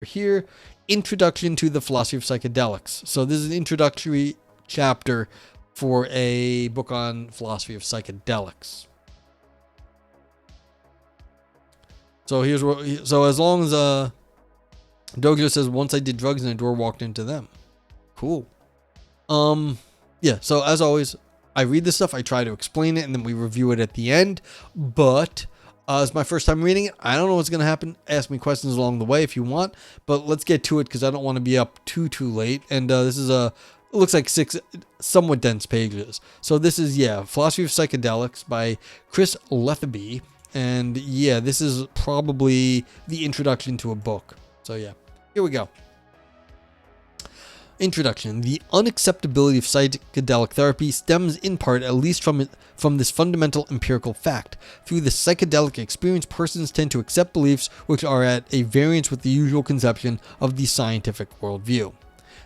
Here, Introduction to the Philosophy of Psychedelics. So this is an introductory chapter for a book on philosophy of psychedelics. So here's what. So as long as Dojo says, once I did drugs and a door walked into them. Cool. Yeah. So as always, I read this stuff, I try to explain it, and then we review it at the end. But it's my first time reading it. I don't know what's going to happen. Ask me questions along the way if you want. But let's get to it because I don't want to be up too late. And this is it looks like 6 somewhat dense pages. So this is, Philosophy of Psychedelics by Chris Letheby. And yeah, this is probably the introduction to a book. So yeah, here we go. Introduction. The unacceptability of psychedelic therapy stems in part, at least from this fundamental empirical fact. Through the psychedelic experience, persons tend to accept beliefs which are at a variance with the usual conception of the scientific worldview.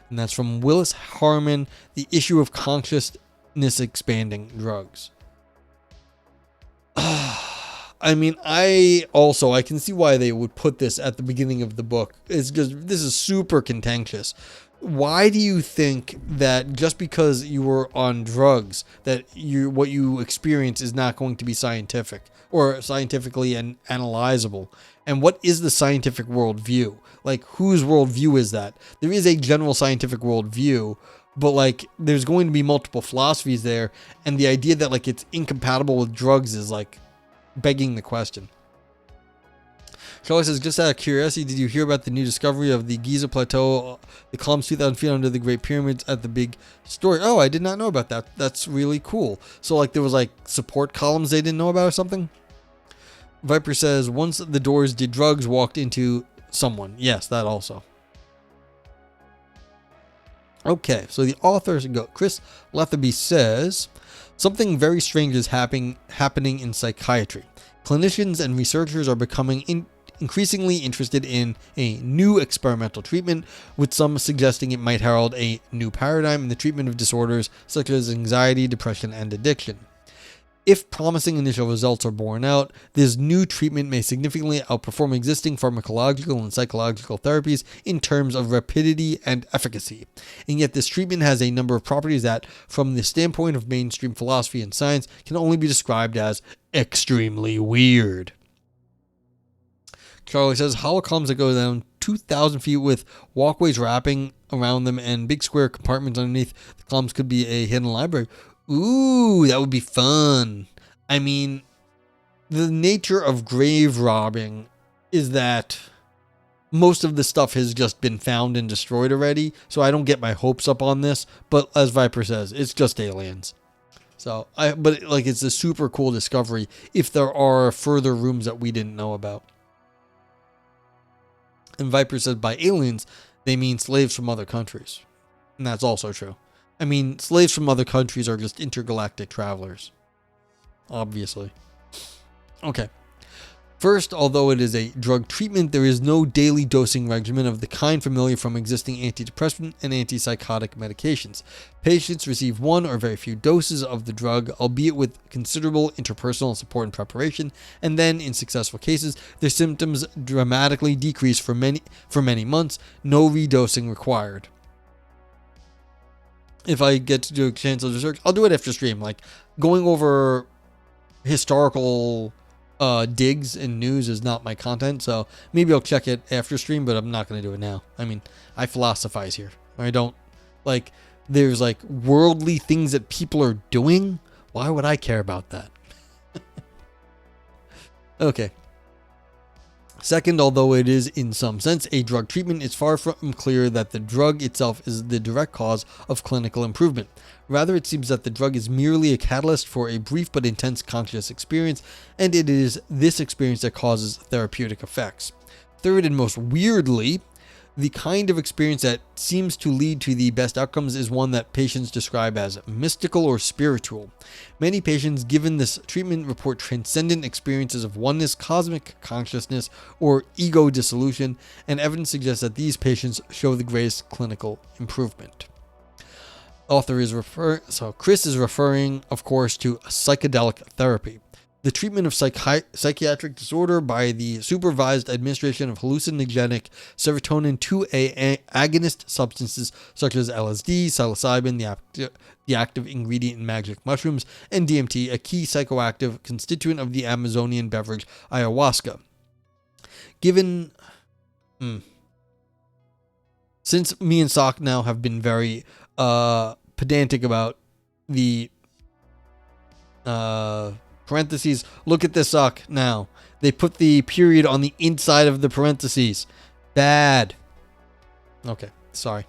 And that's from Willis Harman, The Issue of Consciousness Expanding Drugs. I mean, I can see why they would put this at the beginning of the book. It's just, this is super contentious. Why do you think that just because you were on drugs that what you experience is not going to be scientific or scientifically and analyzable? And what is the scientific worldview? Like, whose worldview is that? There is a general scientific worldview, but like there's going to be multiple philosophies there, and the idea that like it's incompatible with drugs is like begging the question. Charlie says, just out of curiosity, did you hear about the new discovery of the Giza Plateau, the columns 2,000 feet under the Great Pyramids at the big story? Oh, I did not know about that. That's really cool. So like there was like support columns they didn't know about or something? Viper says, once the doors did drugs, walked into someone. Yes, that also. Okay, so the authors go. Chris Letheby says, something very strange is happening in psychiatry. Clinicians and researchers are becoming increasingly interested in a new experimental treatment, with some suggesting it might herald a new paradigm in the treatment of disorders such as anxiety, depression, and addiction. If promising initial results are borne out, this new treatment may significantly outperform existing pharmacological and psychological therapies in terms of rapidity and efficacy. And yet this treatment has a number of properties that, from the standpoint of mainstream philosophy and science, can only be described as extremely weird. Charlie says, hollow columns that go down 2,000 feet with walkways wrapping around them and big square compartments underneath the columns could be a hidden library. Ooh, that would be fun. I mean, the nature of grave robbing is that most of the stuff has just been found and destroyed already, so I don't get my hopes up on this, but as Viper says, it's just aliens. So, but like it's a super cool discovery if there are further rooms that we didn't know about. And Viper says by aliens, they mean slaves from other countries. And that's also true. I mean, slaves from other countries are just intergalactic travelers. Obviously. Okay. First, although it is a drug treatment, there is no daily dosing regimen of the kind familiar from existing antidepressant and antipsychotic medications. Patients receive one or very few doses of the drug, albeit with considerable interpersonal support and preparation, and then, in successful cases, their symptoms dramatically decrease for many months, no redosing required. If I get to do a chance of research, I'll do it after stream, like going over historical digs and news is not my content, so maybe I'll check it after stream, but I'm not going to do it now. I mean, I philosophize here. I don't, like, there's like worldly things that people are doing. Why would I care about that? Okay. Second, although it is in some sense a drug treatment, it's far from clear that the drug itself is the direct cause of clinical improvement. Rather, it seems that the drug is merely a catalyst for a brief but intense conscious experience, and it is this experience that causes therapeutic effects. Third, and most weirdly, the kind of experience that seems to lead to the best outcomes is one that patients describe as mystical or spiritual. Many patients given this treatment report transcendent experiences of oneness, cosmic consciousness, or ego dissolution, and evidence suggests that these patients show the greatest clinical improvement. Chris is referring, of course, to psychedelic therapy. the treatment of psychiatric disorder by the supervised administration of hallucinogenic serotonin 2A agonist substances such as LSD, psilocybin, the active ingredient in magic mushrooms, and DMT, a key psychoactive constituent of the Amazonian beverage ayahuasca. Since me and Sock now have been very pedantic about the parentheses, look at this, Sock, now. They put the period on the inside of the parentheses. Bad. Okay, sorry.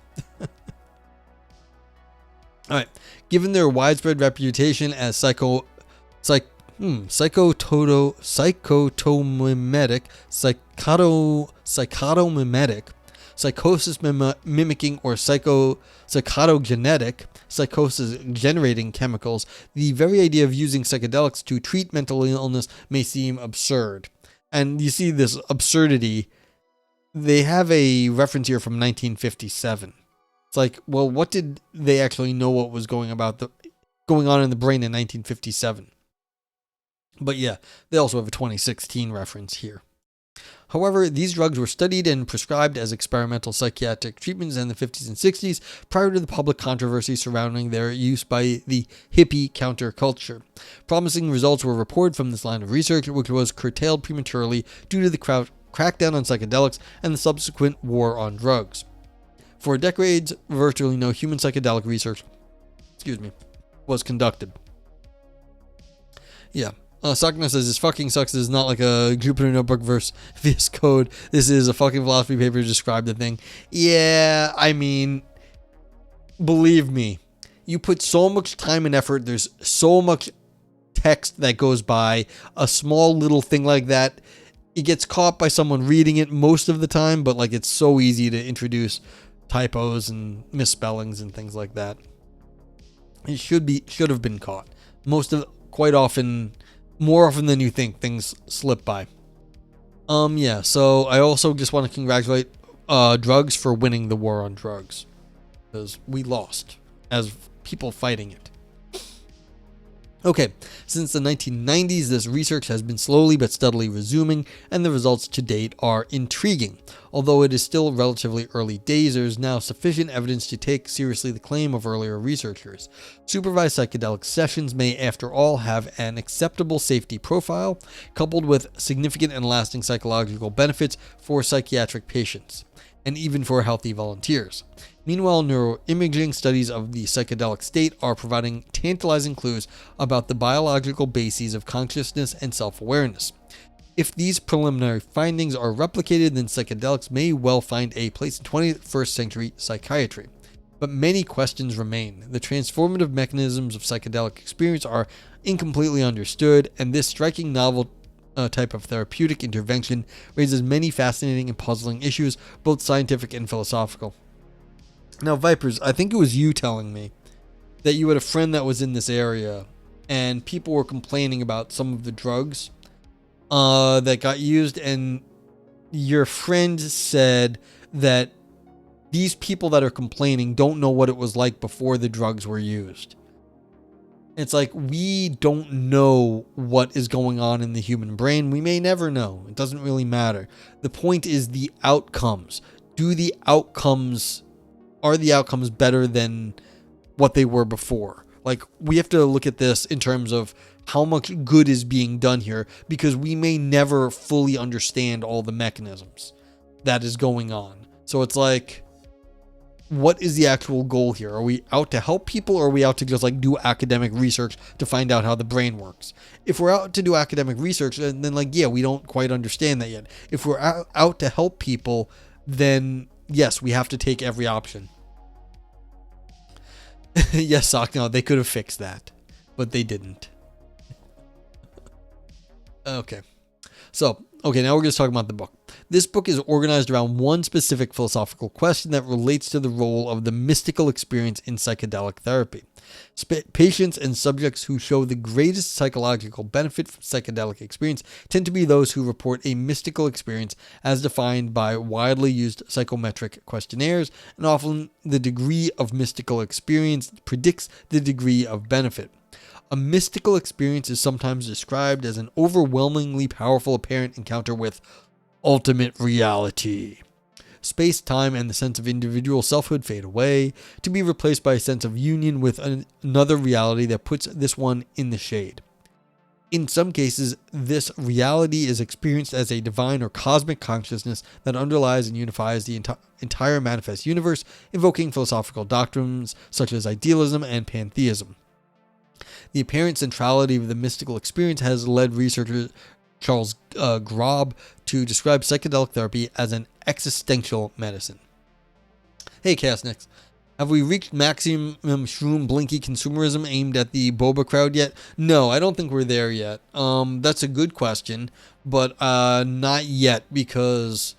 Alright. Given their widespread reputation as psychotomimetic, psychosis mimicking, or psychotogenetic, psychosis generating chemicals, the very idea of using psychedelics to treat mental illness may seem absurd. And you see this absurdity. They have a reference here from 1957. It's like, well, what did they actually know what was going on in the brain in 1957? But yeah, they also have a 2016 reference here. However, these drugs were studied and prescribed as experimental psychiatric treatments in the 50s and 60s prior to the public controversy surrounding their use by the hippie counterculture. Promising results were reported from this line of research, which was curtailed prematurely due to the crackdown on psychedelics and the subsequent war on drugs. For decades, virtually no human psychedelic research was conducted. Yeah. Sockna says, this fucking sucks. This is not like a Jupyter Notebook versus VS Code. This is a fucking philosophy paper to describe the thing. Yeah, I mean, believe me, you put so much time and effort. There's so much text that goes by. A small little thing like that, it gets caught by someone reading it most of the time, but like it's so easy to introduce typos and misspellings and things like that. It should have been caught. More often than you think, things slip by. Yeah, so I also just want to congratulate drugs for winning the war on drugs. Because we lost as people fighting it. Okay, since the 1990s, this research has been slowly but steadily resuming, and the results to date are intriguing. Although it is still relatively early days, there is now sufficient evidence to take seriously the claim of earlier researchers. Supervised psychedelic sessions may, after all, have an acceptable safety profile, coupled with significant and lasting psychological benefits for psychiatric patients, and even for healthy volunteers. Meanwhile, neuroimaging studies of the psychedelic state are providing tantalizing clues about the biological bases of consciousness and self-awareness. If these preliminary findings are replicated, then psychedelics may well find a place in 21st century psychiatry. But many questions remain. The transformative mechanisms of psychedelic experience are incompletely understood, and this striking novel type of therapeutic intervention raises many fascinating and puzzling issues, both scientific and philosophical. Now, Vipers, I think it was you telling me that you had a friend that was in this area and people were complaining about some of the drugs that got used, and your friend said that these people that are complaining don't know what it was like before the drugs were used. It's like, we don't know what is going on in the human brain. We may never know. It doesn't really matter. The point is the outcomes. Are the outcomes better than what they were before? Like, we have to look at this in terms of how much good is being done here, because we may never fully understand all the mechanisms that is going on. So it's like, what is the actual goal here? Are we out to help people, or are we out to just like do academic research to find out how the brain works? If we're out to do academic research, then like, yeah, we don't quite understand that yet. If we're out to help people, then yes, we have to take every option. Yes, Sock, no, they could have fixed that, but they didn't. Okay. So, now we're going to talk about the book. This book is organized around one specific philosophical question that relates to the role of the mystical experience in psychedelic therapy. Patients and subjects who show the greatest psychological benefit from psychedelic experience tend to be those who report a mystical experience as defined by widely used psychometric questionnaires, and often the degree of mystical experience predicts the degree of benefit. A mystical experience is sometimes described as an overwhelmingly powerful apparent encounter with ultimate reality. Space, time, and the sense of individual selfhood fade away, to be replaced by a sense of union with another reality that puts this one in the shade. In some cases, this reality is experienced as a divine or cosmic consciousness that underlies and unifies the entire manifest universe, invoking philosophical doctrines such as idealism and pantheism. The apparent centrality of the mystical experience has led researcher Charles Grob to describe psychedelic therapy as an existential medicine. Hey, Castnix. Have we reached maximum shroom blinky consumerism aimed at the boba crowd yet? No, I don't think we're there yet. That's a good question, but not yet, because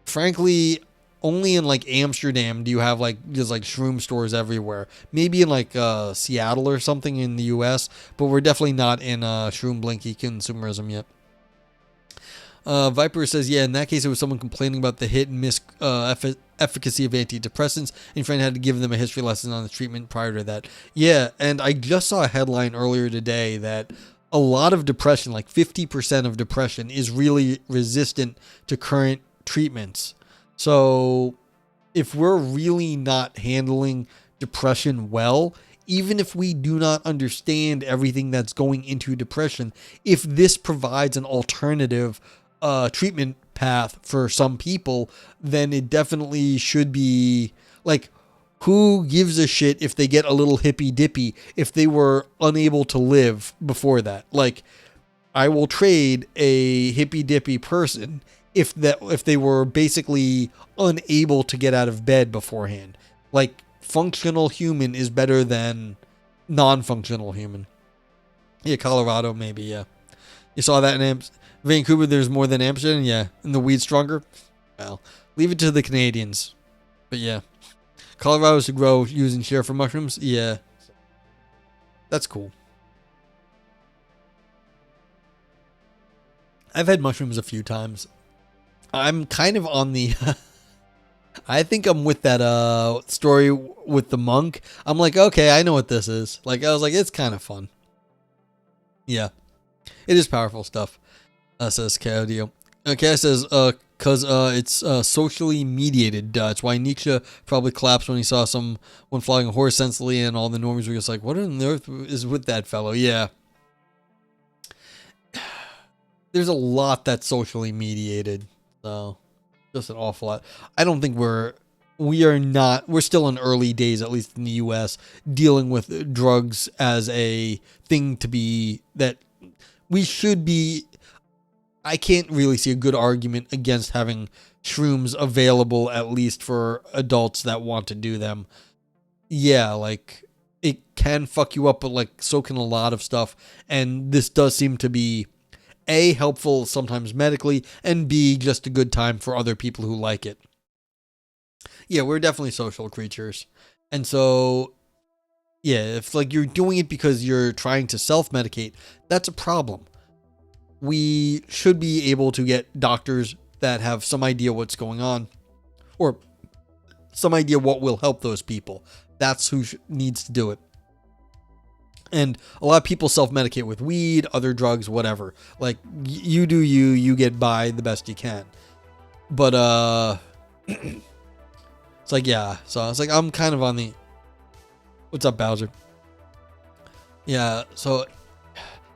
frankly, only in like Amsterdam do you have like just like shroom stores everywhere. Maybe in like Seattle or something in the US, but we're definitely not in shroom blinky consumerism yet. Viper says, yeah, in that case, it was someone complaining about the hit and miss efficacy of antidepressants, and friend had to give them a history lesson on the treatment prior to that. Yeah, and I just saw a headline earlier today that a lot of depression, like 50% of depression, is really resistant to current treatments. So if we're really not handling depression well, even if we do not understand everything that's going into depression, if this provides an alternative treatment path for some people, then it definitely should be like, who gives a shit if they get a little hippy dippy if they were unable to live before that? Like, I will trade a hippy dippy person if they were basically unable to get out of bed beforehand. Like, functional human is better than non-functional human. Yeah, Colorado maybe, yeah. You saw that in Vancouver, there's more than Amsterdam, yeah. And the weed's stronger? Well, leave it to the Canadians. But yeah. Colorado's to grow using share for mushrooms? Yeah. That's cool. I've had mushrooms a few times. I'm kind of on the... I think I'm with that story with the monk. I'm like, okay, I know what this is. Like, I was like, it's kind of fun. Yeah. It is powerful stuff. Says Kaudio. Okay, says, cause it's socially mediated. It's why Nietzsche probably collapsed when he saw someone flying a horse sensibly, and all the normies were just like, what on earth is with that fellow? Yeah. There's a lot that's socially mediated. So, just an awful lot. I don't think we're still in early days, at least in the US, dealing with drugs as a thing to be, that we should be. I can't really see a good argument against having shrooms available, at least for adults that want to do them. Yeah, like, it can fuck you up, but like, so can a lot of stuff. And this does seem to be A, helpful sometimes medically, and B, just a good time for other people who like it. Yeah, we're definitely social creatures. And so, yeah, if like you're doing it because you're trying to self-medicate, that's a problem. We should be able to get doctors that have some idea what's going on, or some idea what will help those people. That's who needs to do it. And a lot of people self-medicate with weed, other drugs, whatever. Like, you do you get by the best you can. But, it's like, yeah. So it's like, I'm kind of on the... What's up, Bowser? Yeah, so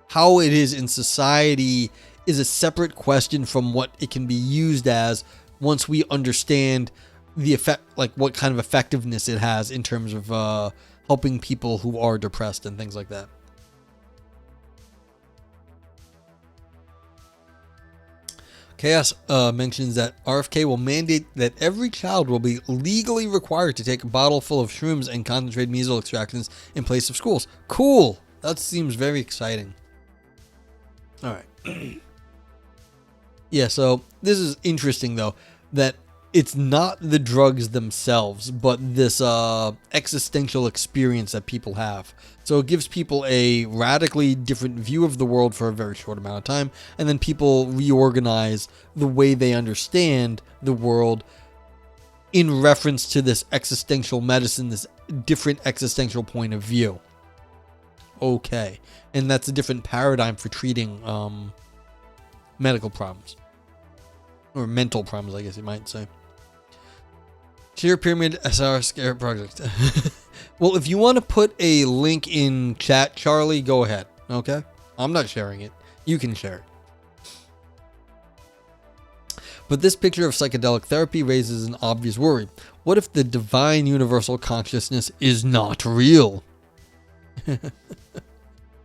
how it is in society is a separate question from what it can be used as once we understand the effect, like what kind of effectiveness it has in terms of helping people who are depressed and things like that. Chaos mentions that RFK will mandate that every child will be legally required to take a bottle full of shrooms and concentrated measles extractions in place of schools. Cool. That seems very exciting. All right. Yeah, so this is interesting, though, that it's not the drugs themselves, but this existential experience that people have. So it gives people a radically different view of the world for a very short amount of time, and then people reorganize the way they understand the world in reference to this existential medicine, this different existential point of view. okay. And that's a different paradigm for treating medical problems. Or mental problems, I guess you might say. Share Pyramid SR Scare Project. Well, if you want to put a link in chat, Charlie, go ahead. Okay? I'm not sharing it. You can share it. But this picture of psychedelic therapy raises an obvious worry. What if the divine universal consciousness is not real?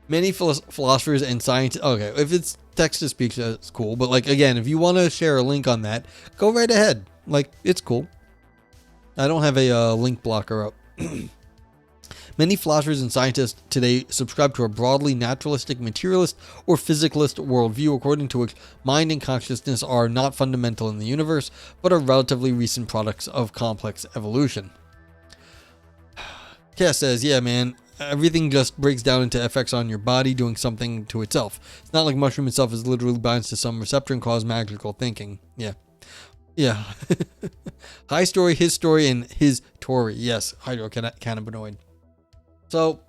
Many philosophers and scientists... Okay, if it's text-to-speech, that's cool. But, like, again, if you want to share a link on that, go right ahead. Like, it's cool. I don't have a link blocker up. Many philosophers and scientists today subscribe to a broadly naturalistic, materialist, or physicalist worldview according to which mind and consciousness are not fundamental in the universe, but are relatively recent products of complex evolution. Cass says, yeah, man, everything just breaks down into effects on your body doing something to itself. It's not like mushroom itself is literally binds to some receptor and cause magical thinking. Yeah. Yeah. High story, his story, and his Tory. Yes, hydrocannabinoid. So,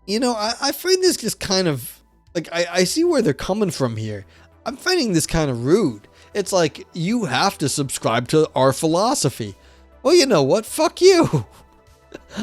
you know, I find this just kind of, like, I see where they're coming from here. I'm finding this kind of rude. It's like, you have to subscribe to our philosophy. Well, you know what? Fuck you.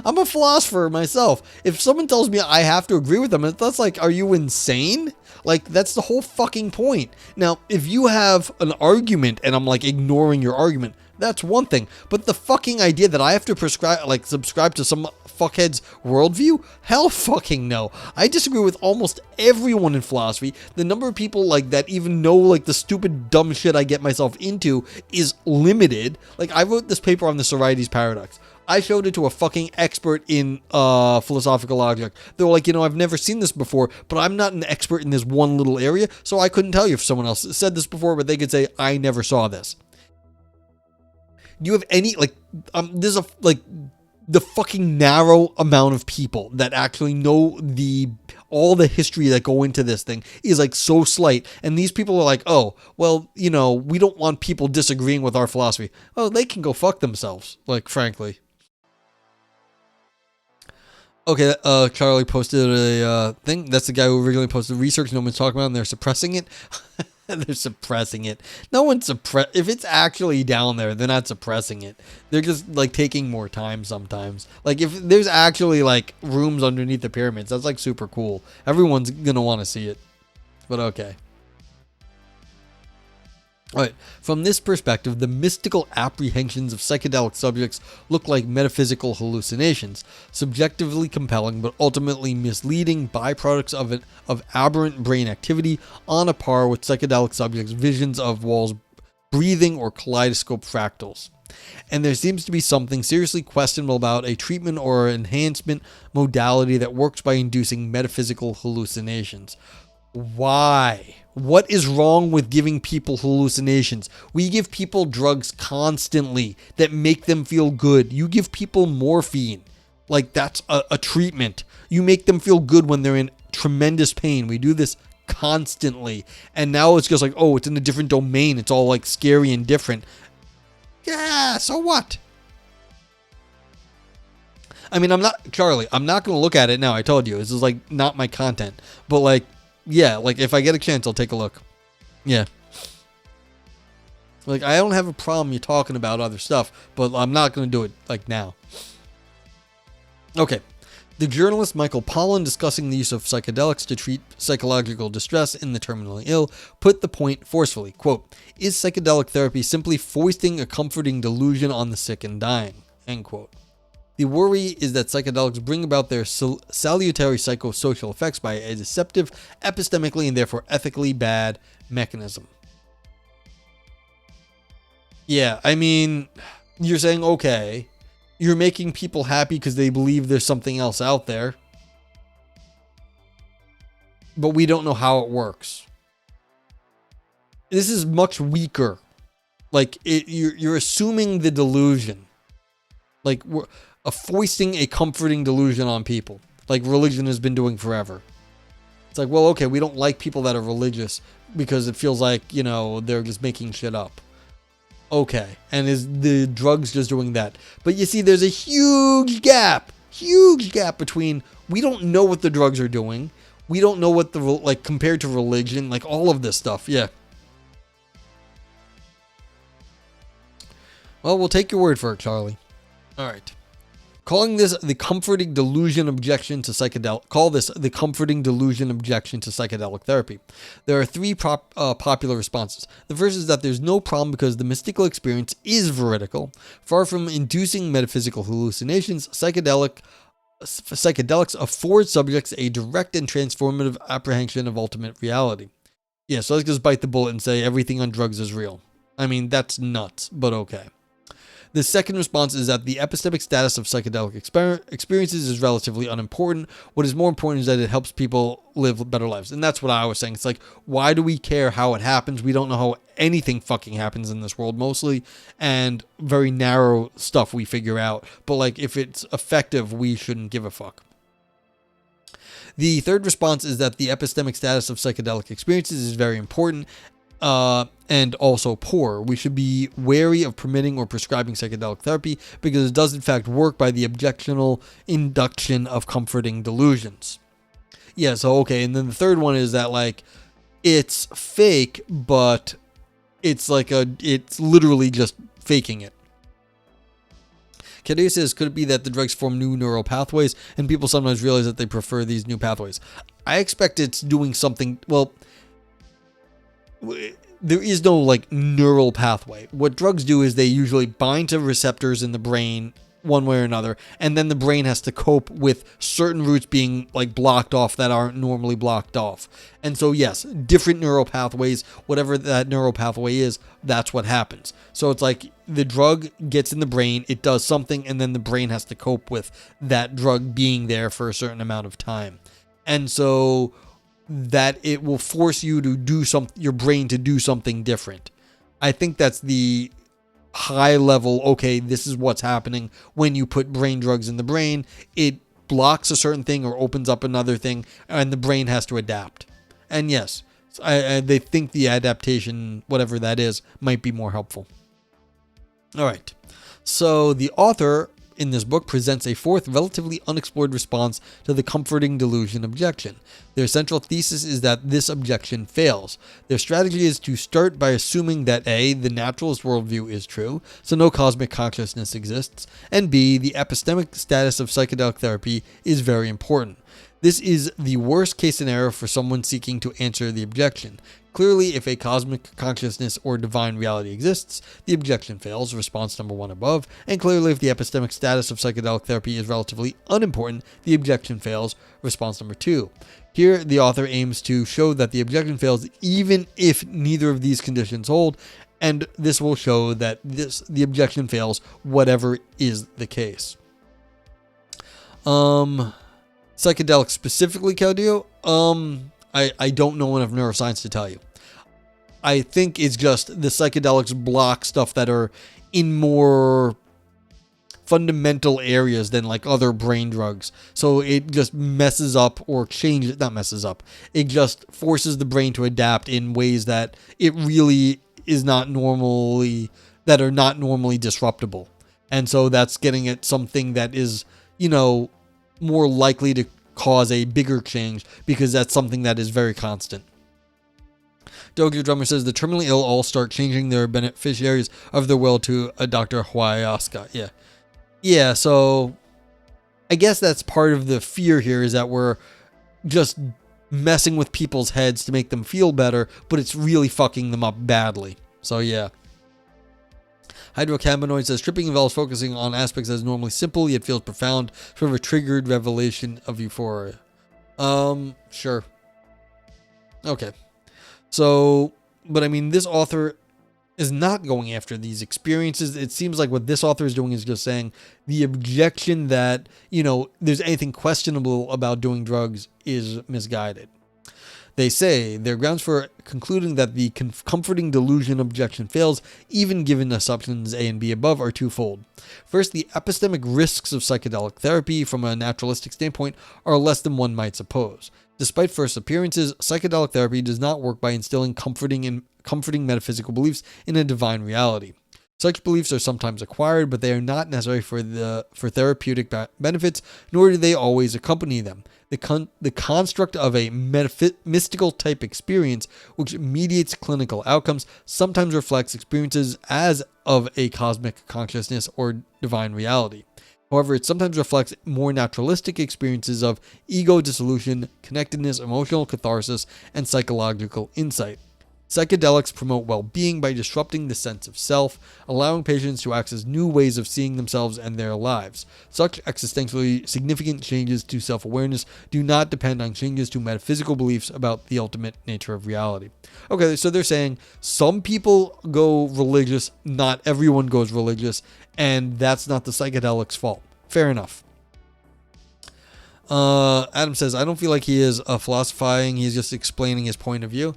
I'm a philosopher myself. If someone tells me I have to agree with them, that's like, are you insane? Like, that's the whole fucking point. Now, if you have an argument and I'm like ignoring your argument, that's one thing. But the fucking idea that I have to subscribe to some fuckhead's worldview? Hell fucking no. I disagree with almost everyone in philosophy. The number of people like that even know like the stupid dumb shit I get myself into is limited. Like, I wrote this paper on the Sorites paradox. I showed it to a fucking expert in philosophical logic. They were like, you know, I've never seen this before, but I'm not an expert in this one little area, so I couldn't tell you if someone else said this before, but they could say, I never saw this. Do you have any, like, there's a, like, the fucking narrow amount of people that actually know all the history that go into this thing is like so slight. And these people are like, oh, well, you know, we don't want people disagreeing with our philosophy. Oh, they can go fuck themselves, like, frankly. Okay, Charlie posted a thing. That's the guy who originally posted research no one's talking about, and they're suppressing it. They're suppressing it. No one's if it's actually down there, they're not suppressing it. They're just like taking more time sometimes. Like if there's actually like rooms underneath the pyramids, that's like super cool. Everyone's gonna want to see it. But okay. Alright, from this perspective, the mystical apprehensions of psychedelic subjects look like metaphysical hallucinations, subjectively compelling but ultimately misleading byproducts of aberrant brain activity on a par with psychedelic subjects' visions of walls breathing or kaleidoscope fractals. And there seems to be something seriously questionable about a treatment or enhancement modality that works by inducing metaphysical hallucinations. Why? What is wrong with giving people hallucinations? We give people drugs constantly that make them feel good. You give people morphine. Like that's a treatment. You make them feel good when they're in tremendous pain. We do this constantly. And now it's just like, oh, it's in a different domain. It's all like scary and different. Yeah, so what? I mean, I'm not going to look at it now. I told you. This is like not my content. But like, yeah, like if I get a chance, I'll take a look. Yeah. Like I don't have a problem you talking about other stuff, but I'm not going to do it like now. Okay. The journalist Michael Pollan, discussing the use of psychedelics to treat psychological distress in the terminally ill, put the point forcefully, quote, is psychedelic therapy simply foisting a comforting delusion on the sick and dying, end quote. The worry is that psychedelics bring about their salutary psychosocial effects by a deceptive, epistemically and therefore ethically bad mechanism. Yeah, I mean, you're saying, okay, you're making people happy because they believe there's something else out there, but we don't know how it works. This is much weaker. Like, you're assuming the delusion. Like, we're foisting a comforting delusion on people, like religion has been doing forever. It's like, well, okay, we don't like people that are religious because it feels like, you know, they're just making shit up. Okay. And is the drugs just doing that? But you see, there's a huge gap between we don't know what the drugs are doing. We don't know what the, like, compared to religion, like all of this stuff. Yeah. Well, we'll take your word for it, Charlie. All right. Calling this the comforting delusion objection to psychedelic therapy. There are three popular responses. The first is that there's no problem because the mystical experience is veridical. Far from inducing metaphysical hallucinations, psychedelics afford subjects a direct and transformative apprehension of ultimate reality. Yeah, so let's just bite the bullet and say everything on drugs is real. I mean, that's nuts, but okay. The second response is that the epistemic status of psychedelic experiences is relatively unimportant. What is more important is that it helps people live better lives. And that's what I was saying. It's like, why do we care how it happens? We don't know how anything fucking happens in this world mostly. And very narrow stuff we figure out. But like, if it's effective, we shouldn't give a fuck. The third response is that the epistemic status of psychedelic experiences is very important. And also poor. We should be wary of permitting or prescribing psychedelic therapy because it does in fact work by the objectional induction of comforting delusions. Yeah, so okay, and then the third one is that like it's fake, but it's literally just faking it. Kadea says, could it be that the drugs form new neural pathways and people sometimes realize that they prefer these new pathways? I expect it's doing something, well, there is no like neural pathway. What drugs do is they usually bind to receptors in the brain one way or another, and then the brain has to cope with certain routes being like blocked off that aren't normally blocked off. And so yes, different neural pathways, whatever that neural pathway is, that's what happens. So it's like the drug gets in the brain, it does something, and then the brain has to cope with that drug being there for a certain amount of time. And so that it will force you to do your brain to do something different. I think that's the high level, okay, this is what's happening when you put brain drugs in the brain. It blocks a certain thing or opens up another thing, and the brain has to adapt. And yes, they think the adaptation, whatever that is, might be more helpful. All right. So the author in this book presents a fourth, relatively unexplored response to the comforting delusion objection. Their central thesis is that this objection fails. Their strategy is to start by assuming that A, the naturalist worldview is true, so no cosmic consciousness exists, and B, the epistemic status of psychedelic therapy is very important. This is the worst case scenario for someone seeking to answer the objection. Clearly, if a cosmic consciousness or divine reality exists, the objection fails, response number 1 above, and clearly if the epistemic status of psychedelic therapy is relatively unimportant, the objection fails, response number 2. Here, the author aims to show that the objection fails even if neither of these conditions hold, and this will show that the objection fails whatever is the case. Psychedelics specifically, Claudio, I don't know enough neuroscience to tell you. I think it's just the psychedelics block stuff that are in more fundamental areas than like other brain drugs. So it just messes up or changes, not messes up. It just forces the brain to adapt in ways that it really is not normally, that are not normally disruptible. And so that's getting at something that is, more likely to cause a bigger change because that's something that is very constant. Doge Drummer says the terminally ill all start changing their beneficiaries of their will to a Dr. Ayahuasca. Yeah, so I guess that's part of the fear here is that we're just messing with people's heads to make them feel better, but it's really fucking them up badly. So yeah. Hydrocannabinoid says tripping involves focusing on aspects that is normally simple yet feels profound, sort of a triggered revelation of euphoria. Sure. Okay. So, but I mean, this author is not going after these experiences. It seems like what this author is doing is just saying the objection that, there's anything questionable about doing drugs is misguided. They say their grounds for concluding that the comforting delusion objection fails, even given assumptions A and B above, are twofold. First, the epistemic risks of psychedelic therapy from a naturalistic standpoint are less than one might suppose. Despite first appearances, psychedelic therapy does not work by instilling comforting metaphysical beliefs in a divine reality. Such beliefs are sometimes acquired, but they are not necessary for therapeutic benefits, nor do they always accompany them. The construct of a mystical type experience, which mediates clinical outcomes, sometimes reflects experiences as of a cosmic consciousness or divine reality. However, it sometimes reflects more naturalistic experiences of ego dissolution, connectedness, emotional catharsis, and psychological insight. Psychedelics promote well-being by disrupting the sense of self, allowing patients to access new ways of seeing themselves and their lives. Such existentially significant changes to self-awareness do not depend on changes to metaphysical beliefs about the ultimate nature of reality. Okay, so they're saying some people go religious, not everyone goes religious, and that's not the psychedelics' fault. Fair enough. Adam says, I don't feel like he is philosophizing, he's just explaining his point of view.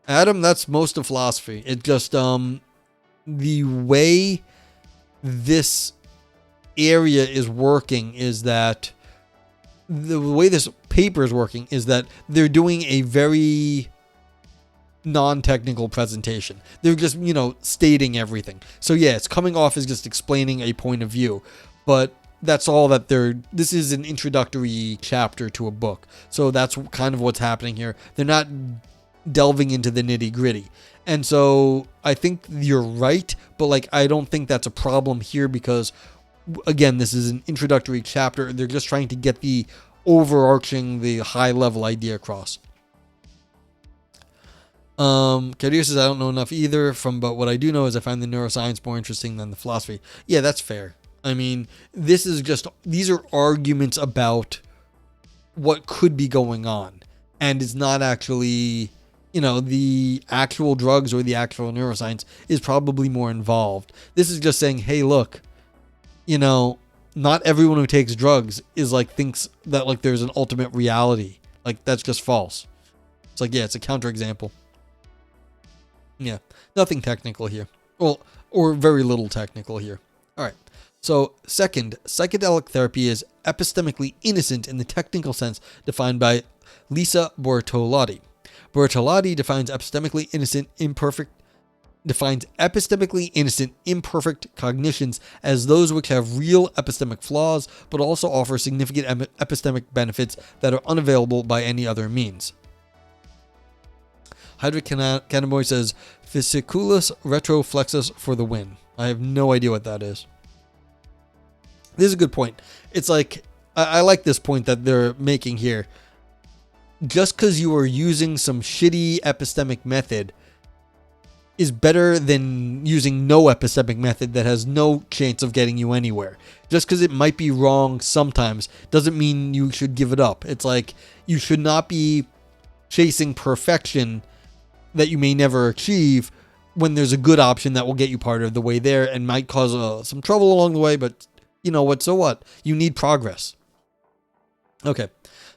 Adam, that's most of philosophy. It just, the way this area is working is that, the way this paper is working is that they're doing a very non-technical presentation. They're just, stating everything. So yeah, it's coming off as just explaining a point of view, but that's all that this is an introductory chapter to a book. So that's kind of what's happening here. They're not delving into the nitty gritty. And so I think you're right, but I don't think that's a problem here because, again, this is an introductory chapter. They're just trying to get the overarching, the high level idea across. Kadir says, I don't know enough either but what I do know is I find the neuroscience more interesting than the philosophy. Yeah, that's fair. I mean, these are arguments about what could be going on, and it's not actually, the actual drugs or the actual neuroscience is probably more involved. This is just saying, hey, look, not everyone who takes drugs is thinks that there's an ultimate reality. That's just false. It's yeah, it's a counterexample. Yeah, nothing technical here. Well, or very little technical here. All right. So, second, psychedelic therapy is epistemically innocent in the technical sense defined by Lisa Bortolotti. Bortolotti defines epistemically innocent imperfect cognitions as those which have real epistemic flaws, but also offer significant epistemic benefits that are unavailable by any other means. Hydric Cannabinoid says, Fasciculus retroflexus for the win. I have no idea what that is. This is a good point. It's I like this point that they're making here. Just because you are using some shitty epistemic method is better than using no epistemic method that has no chance of getting you anywhere. Just because it might be wrong sometimes doesn't mean you should give it up. It's you should not be chasing perfection that you may never achieve when there's a good option that will get you part of the way there and might cause some trouble along the way, but you know what, so what? You need progress. Okay,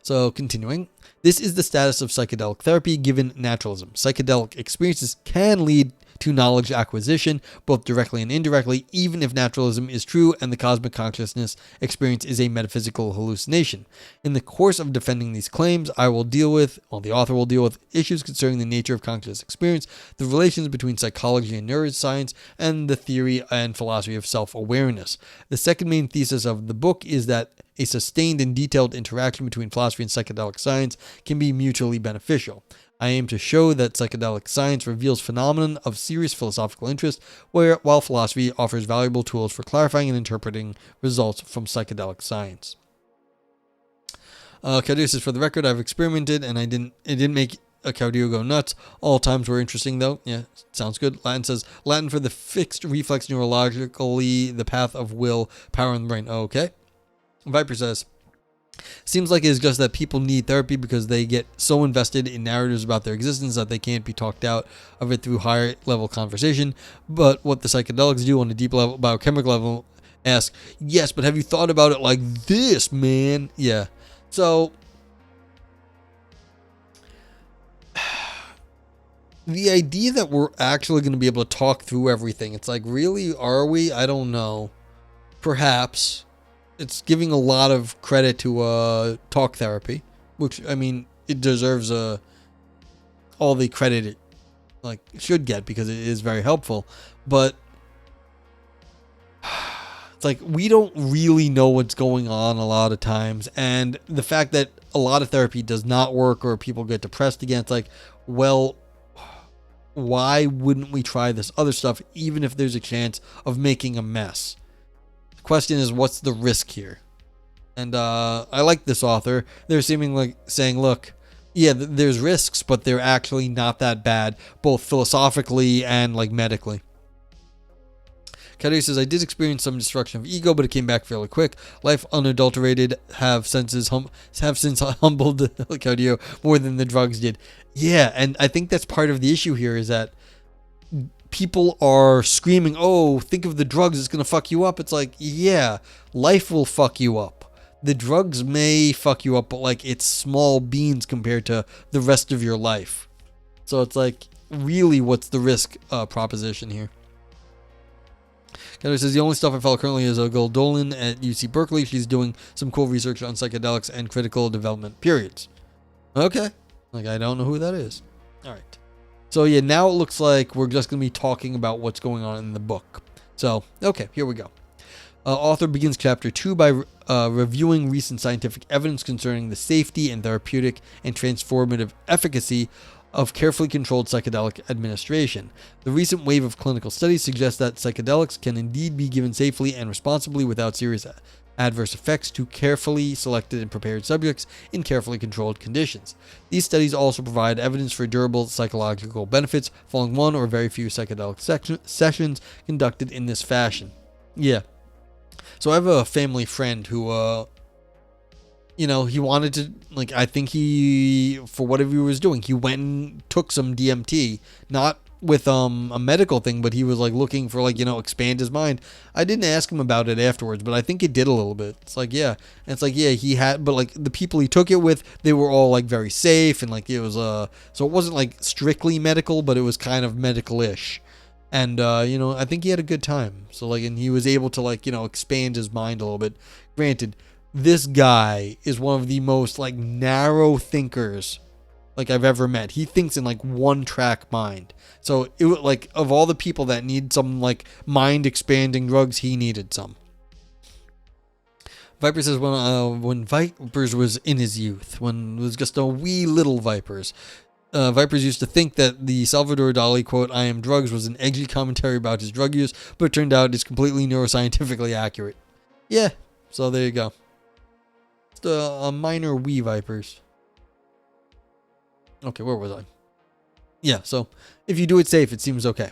so continuing. This is the status of psychedelic therapy given naturalism. Psychedelic experiences can lead to knowledge acquisition, both directly and indirectly, even if naturalism is true and the cosmic consciousness experience is a metaphysical hallucination. In the course of defending these claims, the author will deal with issues concerning the nature of conscious experience, the relations between psychology and neuroscience, and the theory and philosophy of self-awareness. The second main thesis of the book is that a sustained and detailed interaction between philosophy and psychedelic science can be mutually beneficial. I aim to show that psychedelic science reveals phenomenon of serious philosophical interest, while philosophy offers valuable tools for clarifying and interpreting results from psychedelic science. Caduce says, for the record, I've experimented and it didn't make a Caudillo go nuts. All times were interesting though. Yeah, sounds good. Latin says, Latin for the fixed reflex neurologically, the path of will, power in the brain. Okay. Viper says, seems like it's just that people need therapy because they get so invested in narratives about their existence that they can't be talked out of it through higher level conversation. But what the psychedelics do on a deep level, biochemical level, ask, yes, but have you thought about it like this, man? Yeah. So the idea that we're actually going to be able to talk through everything, it's really, are we? I don't know. Perhaps. It's giving a lot of credit to talk therapy, which, I mean, it deserves all the credit it should get because it is very helpful. But It's like we don't really know what's going on a lot of times, and the fact that a lot of therapy does not work or people get depressed again, it's like, well, why wouldn't we try this other stuff even if there's a chance of making a mess? The question is, what's the risk here? And I like this author. They're seeming like saying, look, yeah, there's risks, but they're actually not that bad, both philosophically and like medically. Claudio says, I did experience some destruction of ego, but it came back fairly quick. Life unadulterated have since humbled Claudio more than the drugs did. Yeah, and I think that's part of the issue here is that people are screaming, oh, think of the drugs, it's going to fuck you up. It's like, yeah, life will fuck you up. The drugs may fuck you up, but like it's small beans compared to the rest of your life. So it's like, really, what's the risk proposition here? Kelly says, the only stuff I follow currently is Gul Dolan at UC Berkeley. She's doing some cool research on psychedelics and critical development periods. Okay. Like, I don't know who that is. All right. So, yeah, now it looks like we're just going to be talking about what's going on in the book. So, okay, here we go. Author begins chapter 2 by reviewing recent scientific evidence concerning the safety and therapeutic and transformative efficacy of carefully controlled psychedelic administration. The recent wave of clinical studies suggests that psychedelics can indeed be given safely and responsibly without serious adverse effects to carefully selected and prepared subjects in carefully controlled conditions. These studies also provide evidence for durable psychological benefits following one or very few psychedelic sessions conducted in this fashion. Yeah. So I have a family friend who he wanted to, like, I think he, for whatever he was doing, he went and took some DMT, not with a medical thing, but he was like looking for, like, expand his mind. I didn't ask him about it afterwards, but I think it did a little bit. It's like, yeah. And it's like, yeah, he had, but like the people he took it with, they were all like very safe, and like it was, so it wasn't like strictly medical, but it was kind of medical-ish. And, I think he had a good time. So like, and he was able to like, expand his mind a little bit. Granted, this guy is one of the most like narrow thinkers like I've ever met. He thinks in like one track mind. So it was like, of all the people that need some like mind expanding drugs, he needed some. Viper says, when Vipers was in his youth, when it was just a wee little Vipers, Vipers used to think that the Salvador Dali quote, I am drugs, was an edgy commentary about his drug use, but it turned out it's completely neuroscientifically accurate. Yeah, so there you go. Just a minor wee Vipers. Okay, where was I? Yeah, so if you do it safe, it seems okay.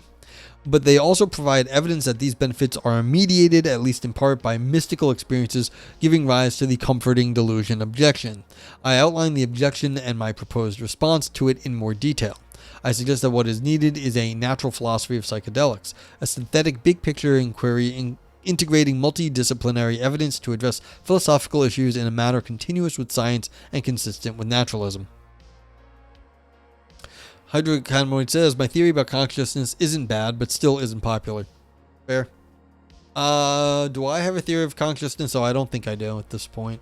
But they also provide evidence that these benefits are mediated, at least in part, by mystical experiences, giving rise to the comforting delusion objection. I outline the objection and my proposed response to it in more detail. I suggest that what is needed is a natural philosophy of psychedelics, a synthetic big-picture inquiry integrating multidisciplinary evidence to address philosophical issues in a manner continuous with science and consistent with naturalism. Hydrocannabinoid says, my theory about consciousness isn't bad, but still isn't popular. Fair. Do I have a theory of consciousness? Oh, I don't think I do at this point.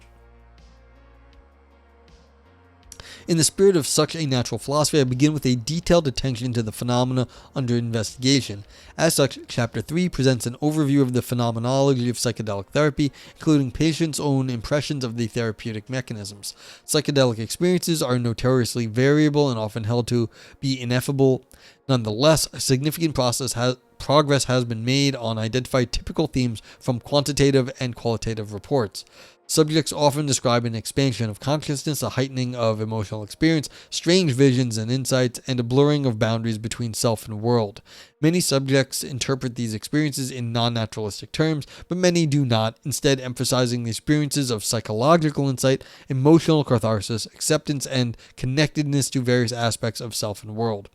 In the spirit of such a natural philosophy, I begin with a detailed attention to the phenomena under investigation. As such, Chapter 3 presents an overview of the phenomenology of psychedelic therapy, including patients' own impressions of the therapeutic mechanisms. Psychedelic experiences are notoriously variable and often held to be ineffable. Nonetheless, a significant progress has been made on identifying typical themes from quantitative and qualitative reports. Subjects often describe an expansion of consciousness, a heightening of emotional experience, strange visions and insights, and a blurring of boundaries between self and world. Many subjects interpret these experiences in non-naturalistic terms, but many do not, instead emphasizing the experiences of psychological insight, emotional catharsis, acceptance, and connectedness to various aspects of self and world.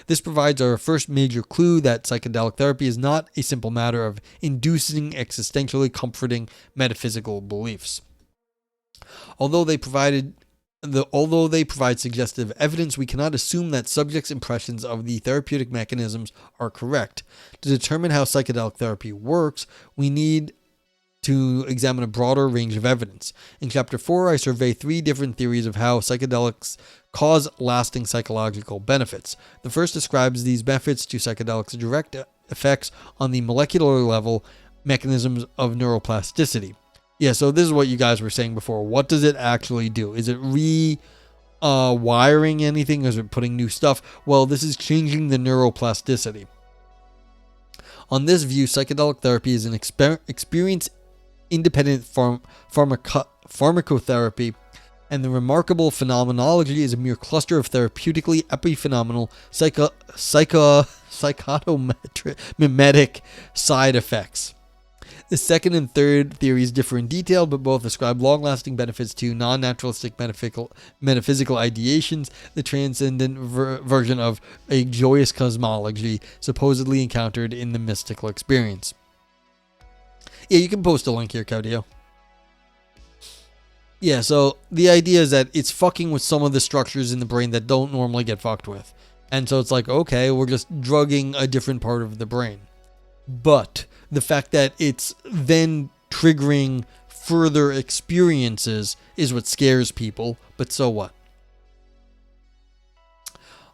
This provides our first major clue that psychedelic therapy is not a simple matter of inducing existentially comforting metaphysical beliefs. Although they provide suggestive evidence, we cannot assume that subjects' impressions of the therapeutic mechanisms are correct. To determine how psychedelic therapy works, we need to examine a broader range of evidence. In Chapter 4, I survey 3 different theories of how psychedelics cause lasting psychological benefits. The first describes these benefits to psychedelics' direct effects on the molecular level mechanisms of neuroplasticity. Yeah, so this is what you guys were saying before. What does it actually do? Is it wiring anything? Is it putting new stuff? Well, this is changing the neuroplasticity. On this view, psychedelic therapy is an experience-independent pharmacotherapy, and the remarkable phenomenology is a mere cluster of therapeutically epiphenomenal psychotomimetic side effects. The second and third theories differ in detail, but both ascribe long-lasting benefits to non-naturalistic metaphysical ideations, the transcendent version of a joyous cosmology supposedly encountered in the mystical experience. Yeah, you can post a link here, Caudillo. Yeah, so the idea is that it's fucking with some of the structures in the brain that don't normally get fucked with. And so it's like, okay, we're just drugging a different part of the brain. But the fact that it's then triggering further experiences is what scares people, but so what?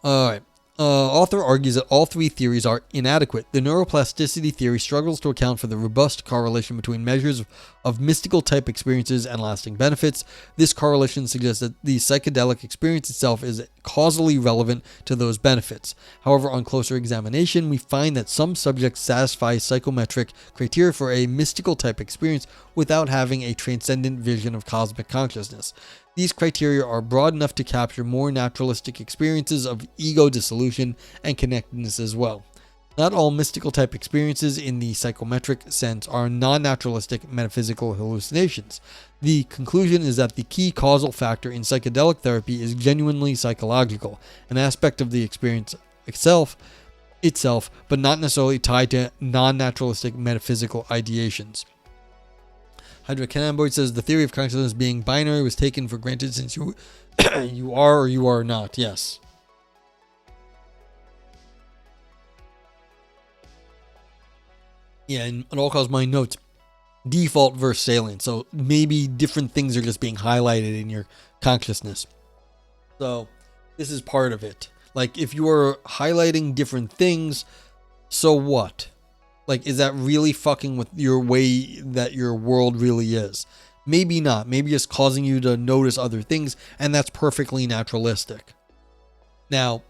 Alright. Author argues that all three theories are inadequate. The neuroplasticity theory struggles to account for the robust correlation between measures of mystical type experiences and lasting benefits. This correlation suggests that the psychedelic experience itself is causally relevant to those benefits. However, on closer examination, we find that some subjects satisfy psychometric criteria for a mystical type experience without having a transcendent vision of cosmic consciousness. These criteria are broad enough to capture more naturalistic experiences of ego dissolution and connectedness as well. Not all mystical type experiences in the psychometric sense are non-naturalistic metaphysical hallucinations. The conclusion is that the key causal factor in psychedelic therapy is genuinely psychological, an aspect of the experience itself, but not necessarily tied to non-naturalistic metaphysical ideations. Hydra Cannonboard says the theory of consciousness being binary was taken for granted since you you are or you are not. Yes. Yeah, and it all calls my notes default versus salient. So maybe different things are just being highlighted in your consciousness. So this is part of it. Like if you are highlighting different things, so what? Like, is that really fucking with your way that your world really is? Maybe not. Maybe it's causing you to notice other things, and that's perfectly naturalistic. Now,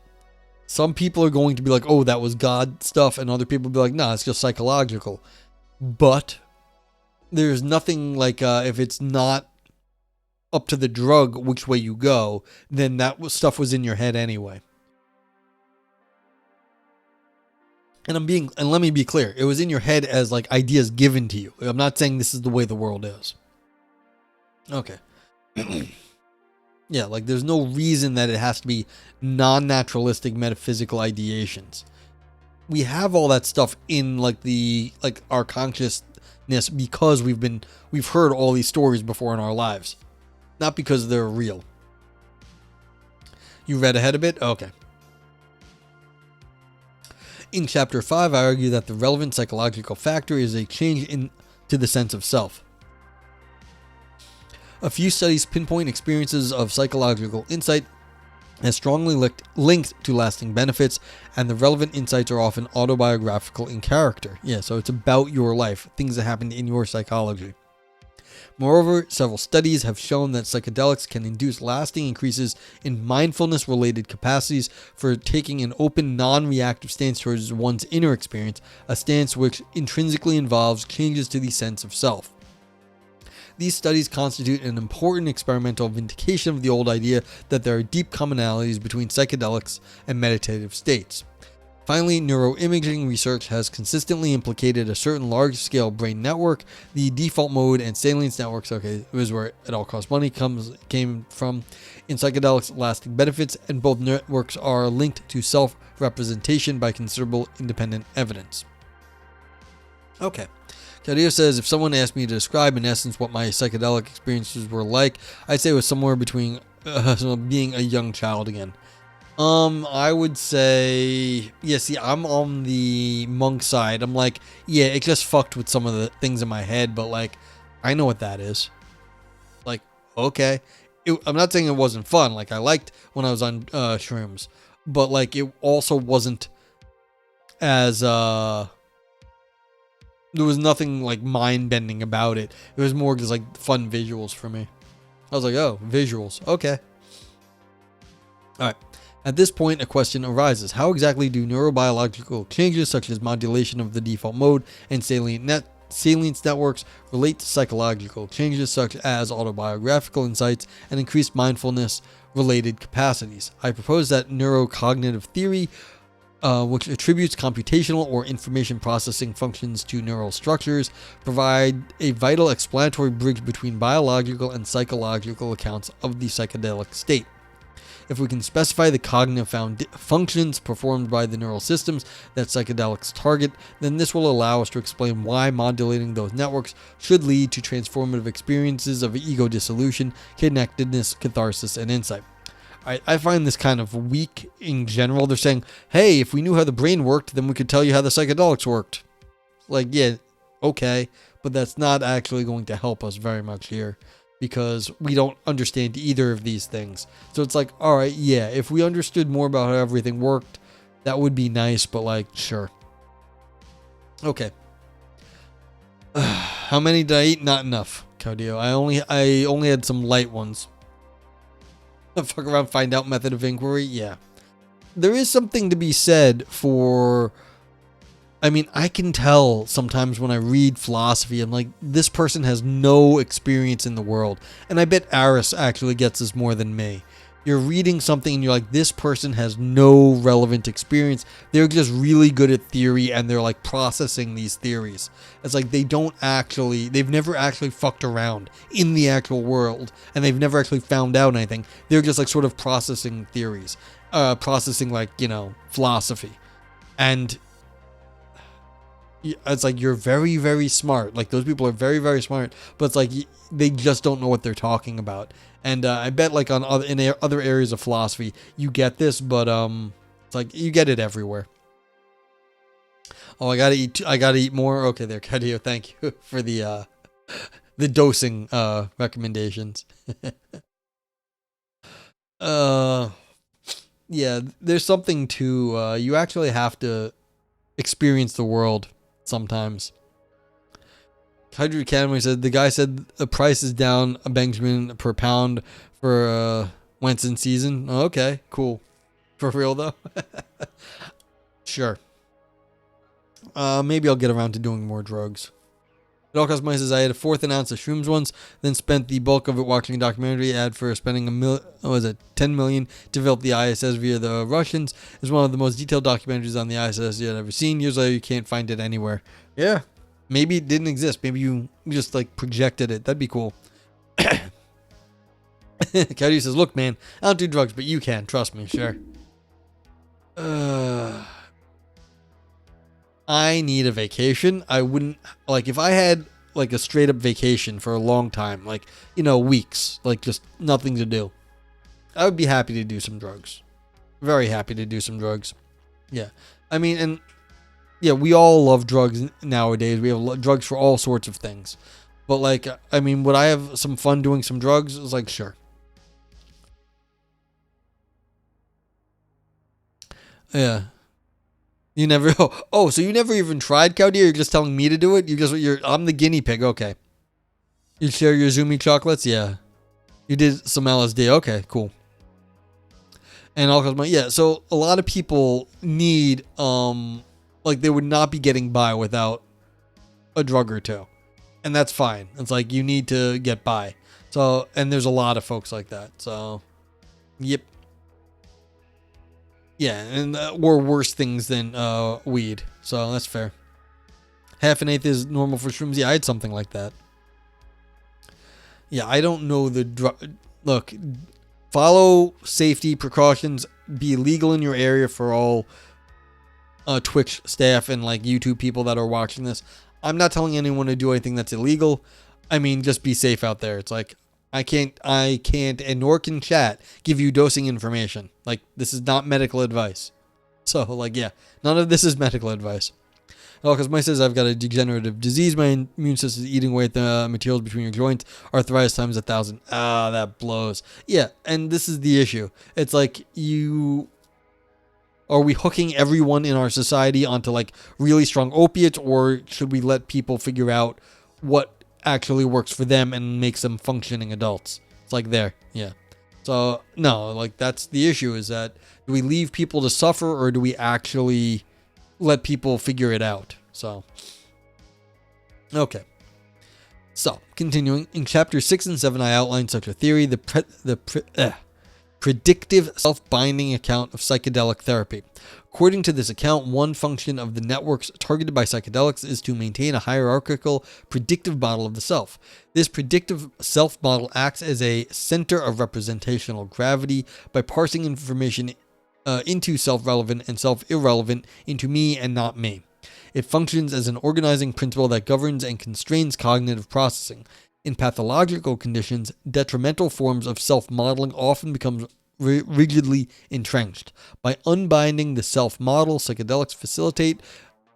some people are going to be like, oh, that was God stuff, and other people will be like, nah, it's just psychological. But there's nothing like, if it's not up to the drug which way you go, then that stuff was in your head anyway. And let me be clear, it was in your head as like ideas given to you. I'm not saying this is the way the world is. Okay. Yeah, like there's no reason that it has to be non-naturalistic metaphysical ideations. We have all that stuff in like our consciousness because we've heard all these stories before in our lives. Not because they're real. You read ahead a bit? Okay. In Chapter 5, I argue that the relevant psychological factor is a change to the sense of self. A few studies pinpoint experiences of psychological insight as strongly linked to lasting benefits, and the relevant insights are often autobiographical in character. Yeah, so it's about your life, things that happened in your psychology. Moreover, several studies have shown that psychedelics can induce lasting increases in mindfulness-related capacities for taking an open, non-reactive stance towards one's inner experience, a stance which intrinsically involves changes to the sense of self. These studies constitute an important experimental vindication of the old idea that there are deep commonalities between psychedelics and meditative states. Finally, neuroimaging research has consistently implicated a certain large-scale brain network. The default mode and salience networks, okay, is where it all costs money, came from in psychedelics lasting benefits, and both networks are linked to self-representation by considerable independent evidence. Okay. Caudillo says, if someone asked me to describe in essence what my psychedelic experiences were like, I'd say it was somewhere between being a young child again. I would say, yeah, see, I'm on the monk side. I'm like, yeah, it just fucked with some of the things in my head, but like, I know what that is. Like, okay. I'm not saying it wasn't fun. Like, I liked when I was on shrooms, but like, it also wasn't as, There was nothing like mind bending about it. It was more just like fun visuals for me. I was like, oh, visuals. Okay. All right. At this point, a question arises. How exactly do neurobiological changes such as modulation of the default mode and salience networks relate to psychological changes such as autobiographical insights and increased mindfulness related capacities? I propose that neurocognitive theory, which attributes computational or information processing functions to neural structures, provide a vital explanatory bridge between biological and psychological accounts of the psychedelic state. If we can specify the cognitive functions performed by the neural systems that psychedelics target, then this will allow us to explain why modulating those networks should lead to transformative experiences of ego dissolution, connectedness, catharsis, and insight. I find this kind of weak in general. They're saying, hey, if we knew how the brain worked, then we could tell you how the psychedelics worked. Like, yeah, okay, but that's not actually going to help us very much here, because we don't understand either of these things. So it's like, all right, yeah, if we understood more about how everything worked, that would be nice, but like, sure. Okay. How many did I eat? Not enough, Claudio. I only had some light ones. Fuck around, find out method of inquiry. Yeah. There is something to be said for, I mean, I can tell sometimes when I read philosophy, I'm like, this person has no experience in the world. And I bet Aris actually gets this more than me. You're reading something and you're like, this person has no relevant experience. They're just really good at theory and they're like processing these theories. It's like they've never actually fucked around in the actual world and they've never actually found out anything. They're just like sort of processing theories, processing like, philosophy. And it's like, you're very, very smart. Like, those people are very, very smart, but it's like they just don't know what they're talking about. And I bet like in other areas of philosophy, you get this, but it's like you get it everywhere. Oh, I gotta eat more. Okay, there, Cadio. Thank you for the dosing recommendations. Yeah, there's something to you actually have to experience the world sometimes. Hydro Academy said the guy said the price is down a Benjamin per pound for Wentz in season. Oh, okay, cool. For real though. Sure. Maybe I'll get around to doing more drugs. It all cost money. Says I had a fourth an ounce of shrooms once, then spent the bulk of it watching a documentary ad for spending $10 million to develop the ISS via the Russians. It's one of the most detailed documentaries on the ISS you've ever seen. Years later, you can't find it anywhere. Yeah. Maybe it didn't exist. Maybe you just like projected it. That'd be cool. Cody says, look, man, I don't do drugs, but you can. Trust me. Sure. I need a vacation. I wouldn't like if I had like a straight up vacation for a long time, like, weeks, like just nothing to do. I would be happy to do some drugs. Very happy to do some drugs. Yeah. I mean, and yeah, we all love drugs nowadays. We have drugs for all sorts of things. But like, I mean, would I have some fun doing some drugs? It's like, sure. Yeah. You never, so you never even tried, Cowdy? You're just telling me to do it? I'm the guinea pig. Okay. You share your Zumi chocolates? Yeah. You did some LSD. Okay, cool. And all kinds of, yeah, so a lot of people need, like they would not be getting by without a drug or two. And that's fine. It's like you need to get by. So, and there's a lot of folks like that. So, yep. Yeah, and or worse things than weed. So that's fair. Half an eighth is normal for shrooms. Yeah, I had something like that. Yeah, I don't know the drug. Look, follow safety precautions. Be legal in your area for all Twitch staff and like YouTube people that are watching this. I'm not telling anyone to do anything that's illegal. I mean, just be safe out there. It's like I can't, and nor can chat give you dosing information. Like, this is not medical advice. So, like, yeah, none of this is medical advice. Oh, because Mike says I've got a degenerative disease. My immune system is eating away at the materials between your joints. Arthritis times 1,000. That blows. Yeah, and this is the issue. It's like Are we hooking everyone in our society onto like really strong opiates, or should we let people figure out what actually works for them and makes them functioning adults? It's like there, yeah. So no, like that's the issue, is that do we leave people to suffer, or do we actually let people figure it out? So, okay. So, continuing, in chapters 6 and 7, I outlined such a theory, the predictive self-binding account of psychedelic therapy. According to this account, one function of the networks targeted by psychedelics is to maintain a hierarchical, predictive model of the self. This predictive self model acts as a center of representational gravity by parsing information into self-relevant and self-irrelevant into me and not me. It functions as an organizing principle that governs and constrains cognitive processing. In pathological conditions, detrimental forms of self-modeling often become rigidly entrenched. By unbinding the self-model, psychedelics facilitate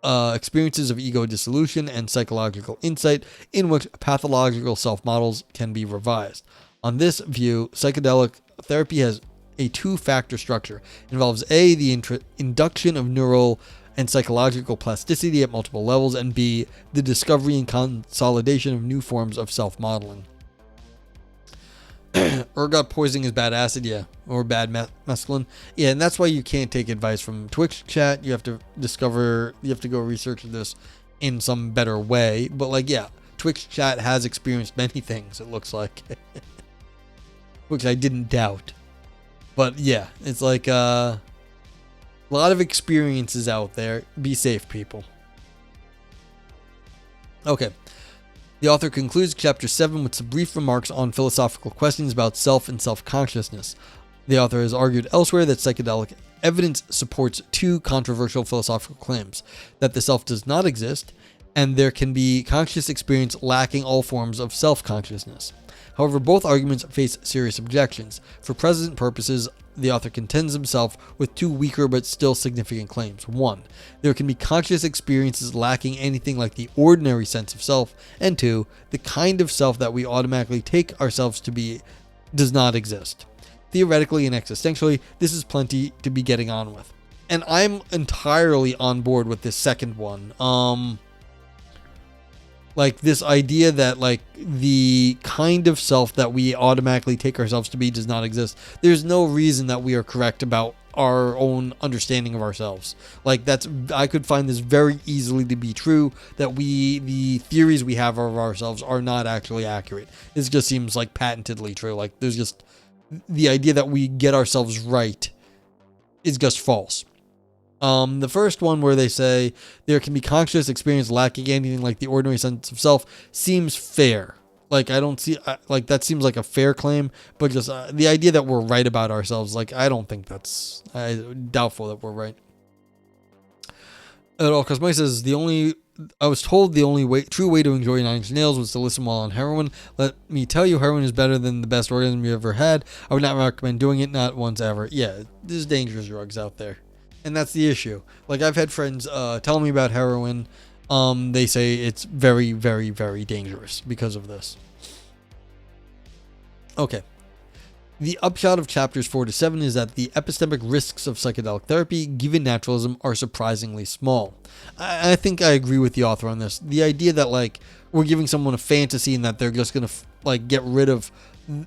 experiences of ego dissolution and psychological insight in which pathological self-models can be revised. On this view, psychedelic therapy has a two-factor structure. It involves A, the induction of neural and psychological plasticity at multiple levels, and B, the discovery and consolidation of new forms of self-modeling. Ergot poisoning is bad acid, yeah, or bad mescaline, yeah, and that's why you can't take advice from Twitch chat. You have to go research this in some better way. But like, yeah, Twitch chat has experienced many things, it looks like, which I didn't doubt. But yeah, it's like a lot of experiences out there. Be safe, people. Okay. The author concludes chapter 7 with some brief remarks on philosophical questions about self and self-consciousness. The author has argued elsewhere that psychedelic evidence supports two controversial philosophical claims: that the self does not exist, and there can be conscious experience lacking all forms of self-consciousness. However, both arguments face serious objections. For present purposes, the author contends himself with two weaker but still significant claims. 1. There can be conscious experiences lacking anything like the ordinary sense of self. And 2. The kind of self that we automatically take ourselves to be does not exist. Theoretically and existentially, this is plenty to be getting on with. And I'm entirely on board with this second one. Like this idea that like the kind of self that we automatically take ourselves to be does not exist. There's no reason that we are correct about our own understanding of ourselves. Like I could find this very easily to be true, that the theories we have of ourselves are not actually accurate. This just seems like patently true. Like there's just the idea that we get ourselves right is just false. The first one, where they say there can be conscious experience lacking anything like the ordinary sense of self, seems fair. Like I don't see, like that seems like a fair claim, but just the idea that we're right about ourselves, like I don't think that's, doubtful that we're right at all. Because Mike says I was told the only true way to enjoy Nine Inch Nails was to listen while on heroin. Let me tell you, heroin is better than the best organism you ever had. I would not recommend doing it, not once ever. Yeah, there's dangerous drugs out there. And that's the issue. Like I've had friends tell me about heroin. They say it's very, very, very dangerous because of this. Okay. The upshot of chapters 4 to 7 is that the epistemic risks of psychedelic therapy, given naturalism, are surprisingly small. I think I agree with the author on this. The idea that like we're giving someone a fantasy and that they're just gonna like get rid of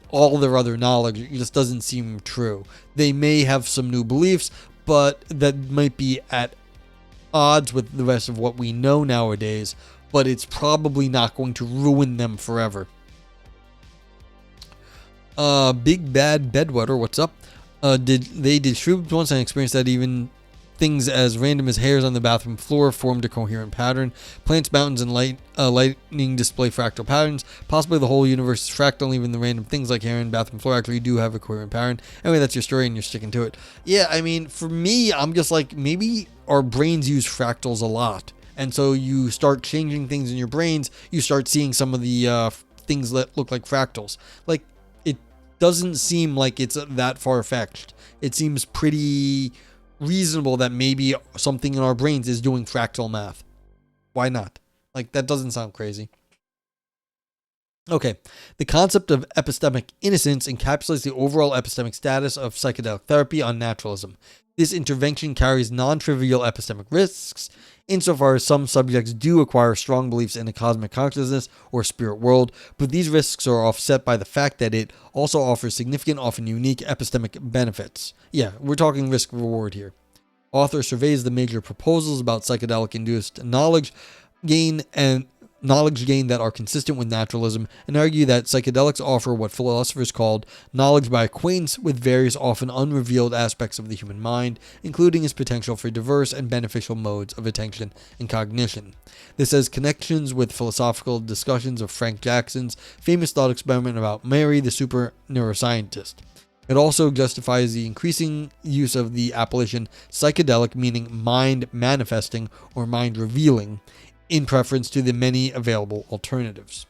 all their other knowledge, it just doesn't seem true. They may have some new beliefs, but that might be at odds with the rest of what we know nowadays, but it's probably not going to ruin them forever. Big Bad Bedwetter, what's up? Did shrooms once and experienced that even things as random as hairs on the bathroom floor formed a coherent pattern. Plants, mountains, and lightning display fractal patterns. Possibly the whole universe is fractal, and even the random things like hair and bathroom floor actually do have a coherent pattern. Anyway, that's your story and you're sticking to it. Yeah, I mean, for me, I'm just like, maybe our brains use fractals a lot. And so you start changing things in your brains, you start seeing some of the things that look like fractals. Like, it doesn't seem like it's that far-fetched. It seems pretty reasonable that maybe something in our brains is doing fractal math. Why not? Like, that doesn't sound crazy. Okay, the concept of epistemic innocence encapsulates the overall epistemic status of psychedelic therapy on naturalism. This intervention carries non-trivial epistemic risks, insofar as some subjects do acquire strong beliefs in a cosmic consciousness or spirit world, but these risks are offset by the fact that it also offers significant, often unique epistemic benefits. Yeah, we're talking risk-reward here. Author surveys the major proposals about psychedelic-induced knowledge gain that are consistent with naturalism, and argue that psychedelics offer what philosophers called knowledge by acquaintance with various often unrevealed aspects of the human mind, including its potential for diverse and beneficial modes of attention and cognition. This has connections with philosophical discussions of Frank Jackson's famous thought experiment about Mary, the super neuroscientist. It also justifies the increasing use of the appellation psychedelic, meaning mind manifesting or mind revealing, in preference to the many available alternatives.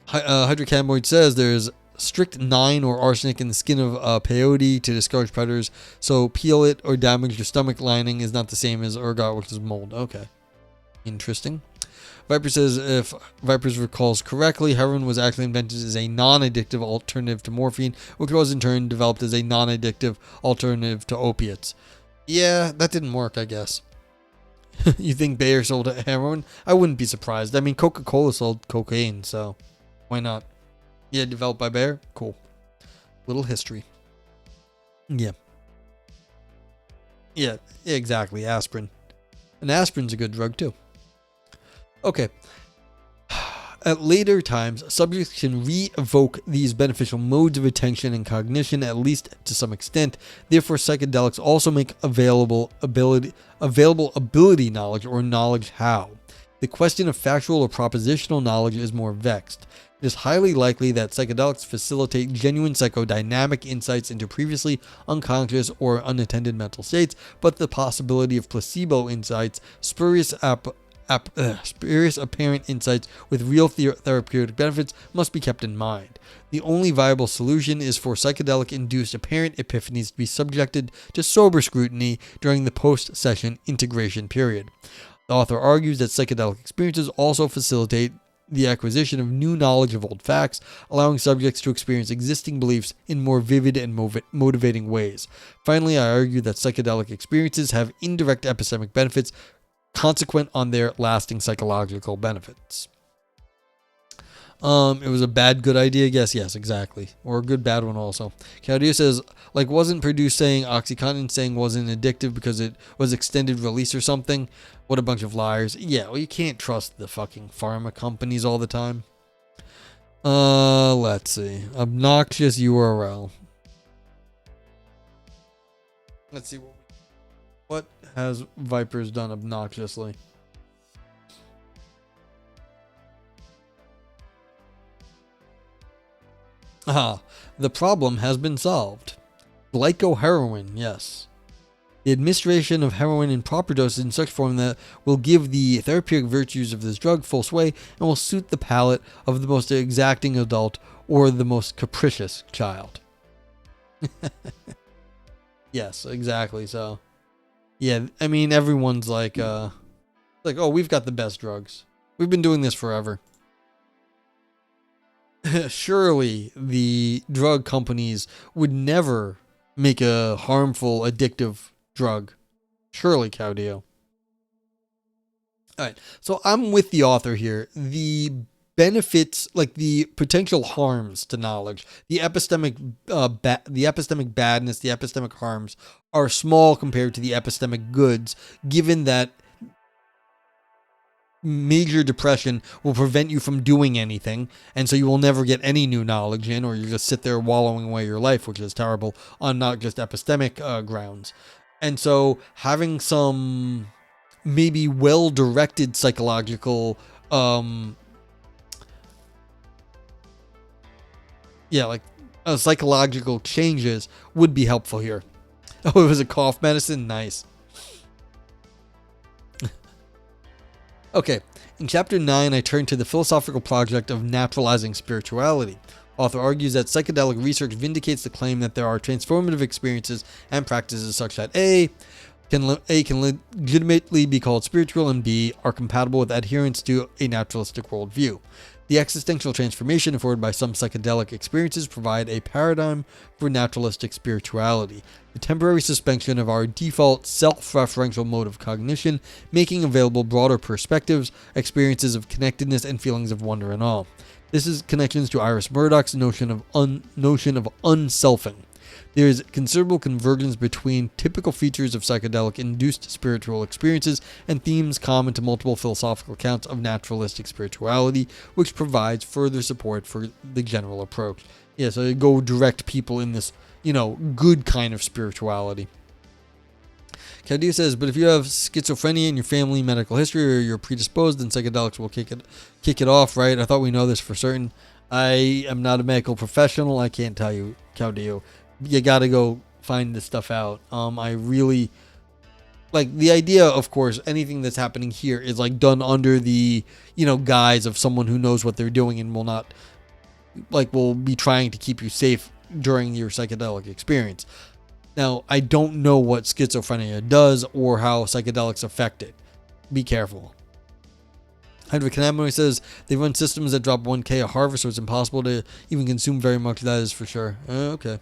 Hydrocannabinoid says there's strychnine or arsenic in the skin of peyote to discourage predators, so peel it or damage your stomach lining is not the same as ergot, which is mold. Okay. Interesting. Viper says if Vipers recalls correctly, heroin was actually invented as a non-addictive alternative to morphine, which was in turn developed as a non-addictive alternative to opiates. Yeah, that didn't work, I guess. You think Bayer sold heroin? I wouldn't be surprised. I mean, Coca-Cola sold cocaine, so why not? Yeah, developed by Bayer? Cool. Little history. Yeah. Yeah, exactly. Aspirin. And aspirin's a good drug, too. Okay. At later times, subjects can re-evoke these beneficial modes of attention and cognition, at least to some extent. Therefore, psychedelics also make available ability knowledge, or knowledge how. The question of factual or propositional knowledge is more vexed. It is highly likely that psychedelics facilitate genuine psychodynamic insights into previously unconscious or unattended mental states, but the possibility of placebo insights, spurious apparent insights with real therapeutic benefits must be kept in mind. The only viable solution is for psychedelic-induced apparent epiphanies to be subjected to sober scrutiny during the post-session integration period. The author argues that psychedelic experiences also facilitate the acquisition of new knowledge of old facts, allowing subjects to experience existing beliefs in more vivid and motivating ways. Finally, I argue that psychedelic experiences have indirect epistemic benefits consequent on their lasting psychological benefits. It was a bad, good idea, I guess. Yes, exactly. Or a good, bad one also. Claudia says, wasn't Purdue saying OxyContin saying wasn't addictive because it was extended release or something? What a bunch of liars. Yeah, well, you can't trust the fucking pharma companies all the time. Let's see. Obnoxious URL. Let's see what has Vipers done obnoxiously. The problem has been solved. Glycoheroin, yes. The administration of heroin in proper doses in such form that will give the therapeutic virtues of this drug full sway and will suit the palate of the most exacting adult or the most capricious child. Yes, exactly. So, yeah, I mean, everyone's like, oh, we've got the best drugs. We've been doing this forever. Surely the drug companies would never make a harmful, addictive drug. Surely, Caudillo. All right, so I'm with the author here. The benefits, the potential harms to knowledge, the epistemic badness, the epistemic harms are small compared to the epistemic goods, given that major depression will prevent you from doing anything, and so you will never get any new knowledge in, or you just sit there wallowing away your life, which is terrible on not just epistemic grounds. And so having some maybe well-directed psychological psychological changes would be helpful here. Oh, it was a cough medicine? Nice. Okay, in Chapter 9, I turn to the philosophical project of naturalizing spirituality. Author argues that psychedelic research vindicates the claim that there are transformative experiences and practices such that A can legitimately be called spiritual and B are compatible with adherence to a naturalistic worldview. The existential transformation afforded by some psychedelic experiences provide a paradigm for naturalistic spirituality, the temporary suspension of our default self-referential mode of cognition, making available broader perspectives, experiences of connectedness, and feelings of wonder and awe. This is connections to Iris Murdoch's notion of unselfing. There is considerable convergence between typical features of psychedelic-induced spiritual experiences and themes common to multiple philosophical accounts of naturalistic spirituality, which provides further support for the general approach. Yeah, so they go direct people in this, good kind of spirituality. Kadir says, but if you have schizophrenia in your family medical history or you're predisposed, then psychedelics will kick it off, right? I thought we know this for certain. I am not a medical professional. I can't tell you, Kadir. You gotta go find this stuff out. I really like the idea, of course, anything that's happening here is like done under the, guise of someone who knows what they're doing and will be trying to keep you safe during your psychedelic experience. Now, I don't know what schizophrenia does or how psychedelics affect it. Be careful. Hydrocannabinoid says they run systems that drop 1K a harvest, so it's impossible to even consume very much. That is for sure. Okay.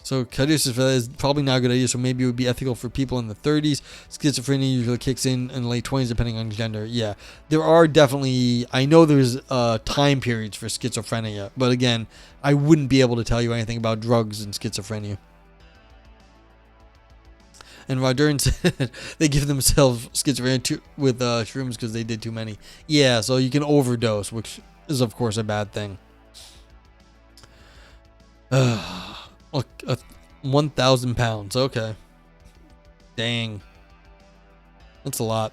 So Kadir says that is probably not a good idea, so maybe it would be ethical for people in the 30s. Schizophrenia usually kicks in the late 20s, depending on gender. Yeah, there are definitely, I know there's time periods for schizophrenia, but again, I wouldn't be able to tell you anything about drugs and schizophrenia. And Rodern said they give themselves schizophrenia with shrooms because they did too many. Yeah, so you can overdose, which is of course a bad thing. Look, 1,000 pounds. Okay. Dang. That's a lot.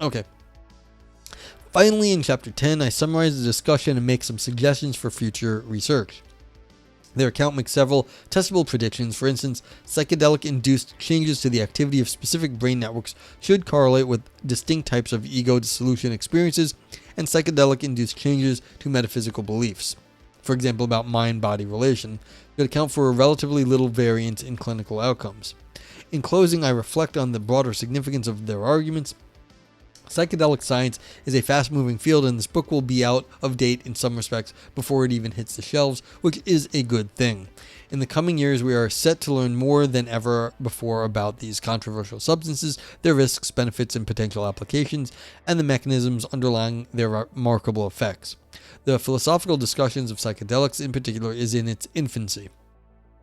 Okay. Finally, in Chapter 10, I summarize the discussion and make some suggestions for future research. Their account makes several testable predictions. For instance, psychedelic-induced changes to the activity of specific brain networks should correlate with distinct types of ego dissolution experiences and psychedelic-induced changes to metaphysical beliefs. For example, about mind-body relation, could account for a relatively little variance in clinical outcomes. In closing, I reflect on the broader significance of their arguments. Psychedelic science is a fast-moving field, and this book will be out of date in some respects before it even hits the shelves, which is a good thing. In the coming years, we are set to learn more than ever before about these controversial substances, their risks, benefits, and potential applications, and the mechanisms underlying their remarkable effects. The philosophical discussions of psychedelics in particular is in its infancy,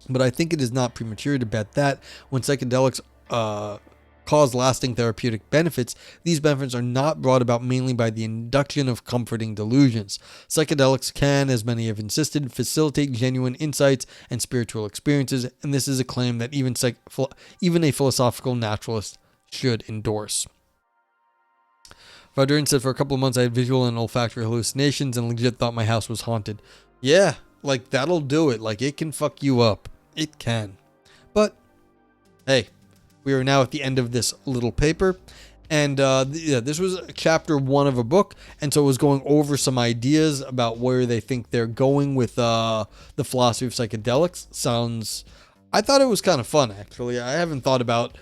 but I think it is not premature to bet that when psychedelics cause lasting therapeutic benefits, these benefits are not brought about mainly by the induction of comforting delusions. Psychedelics can, as many have insisted, facilitate genuine insights and spiritual experiences, and this is a claim that even a philosophical naturalist should endorse. Vadern said, for a couple of months I had visual and olfactory hallucinations and legit thought my house was haunted. Yeah, like that'll do it. Like it can fuck you up. It can. But, hey, we are now at the end of this little paper. And this was chapter 1 of a book. And so it was going over some ideas about where they think they're going with the philosophy of psychedelics. I thought it was kind of fun, actually. I haven't thought about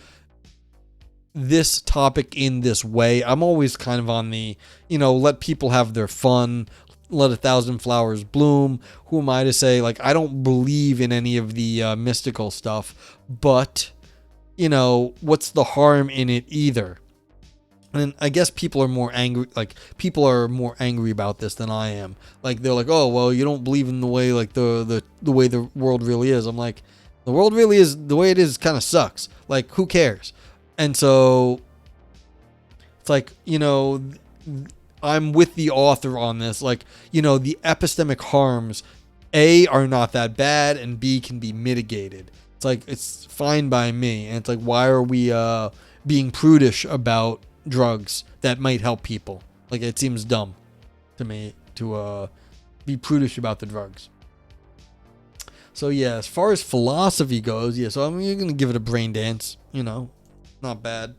this topic in this way. I'm always kind of on the, let people have their fun, let 1,000 flowers bloom. Who am I to say, I don't believe in any of the mystical stuff, but, what's the harm in it either? And I guess people are more angry, about this than I am. They're like, oh, well, you don't believe in the way, the way the world really is. I'm like, the world really is, the way it is kind of sucks. Who cares? And so it's I'm with the author on this. The epistemic harms, A, are not that bad, and B, can be mitigated. It's fine by me. And it's why are we being prudish about drugs that might help people? It seems dumb to me to be prudish about the drugs. So yeah, as far as philosophy goes, yeah, so you're going to give it a brain dance, not bad.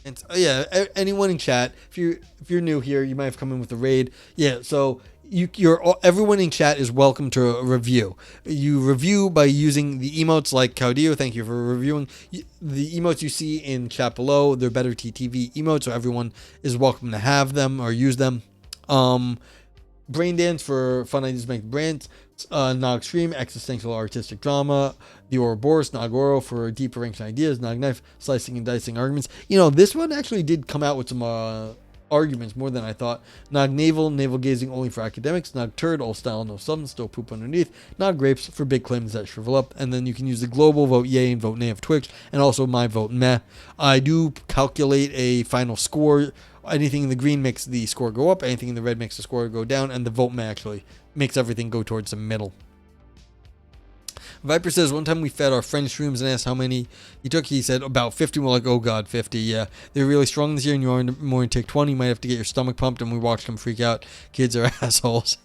And so, yeah, anyone in chat, if you're new here, you might have come in with a raid. Yeah, so everyone in chat is welcome to review. You review by using the emotes like Caudillo. Thank you for reviewing. The emotes you see in chat below, they're better TTV emotes, so everyone is welcome to have them or use them. Brain Dance for fun ideas make brands. Nog Stream, existential artistic drama. The Ouroboros, Nog Oro for deeper ancient ideas. Nog Knife, slicing and dicing arguments. This one actually did come out with some arguments more than I thought. Nog Navel, navel gazing only for academics. Nog Turd, all style, no substance, still poop underneath. Nog Grapes for big claims that shrivel up. And then you can use the global vote yay and vote nay of Twitch, and also my vote meh. I do calculate a final score. Anything in the green makes the score go up. Anything in the red makes the score go down. And the vote meh actually makes everything go towards the middle. Viper says, one time we fed our friend shrooms and asked how many he took. He said about 50. We're like, oh God, 50. Yeah, they're really strong this year, and you more than take 20. You might have to get your stomach pumped. And we watched them freak out. Kids are assholes.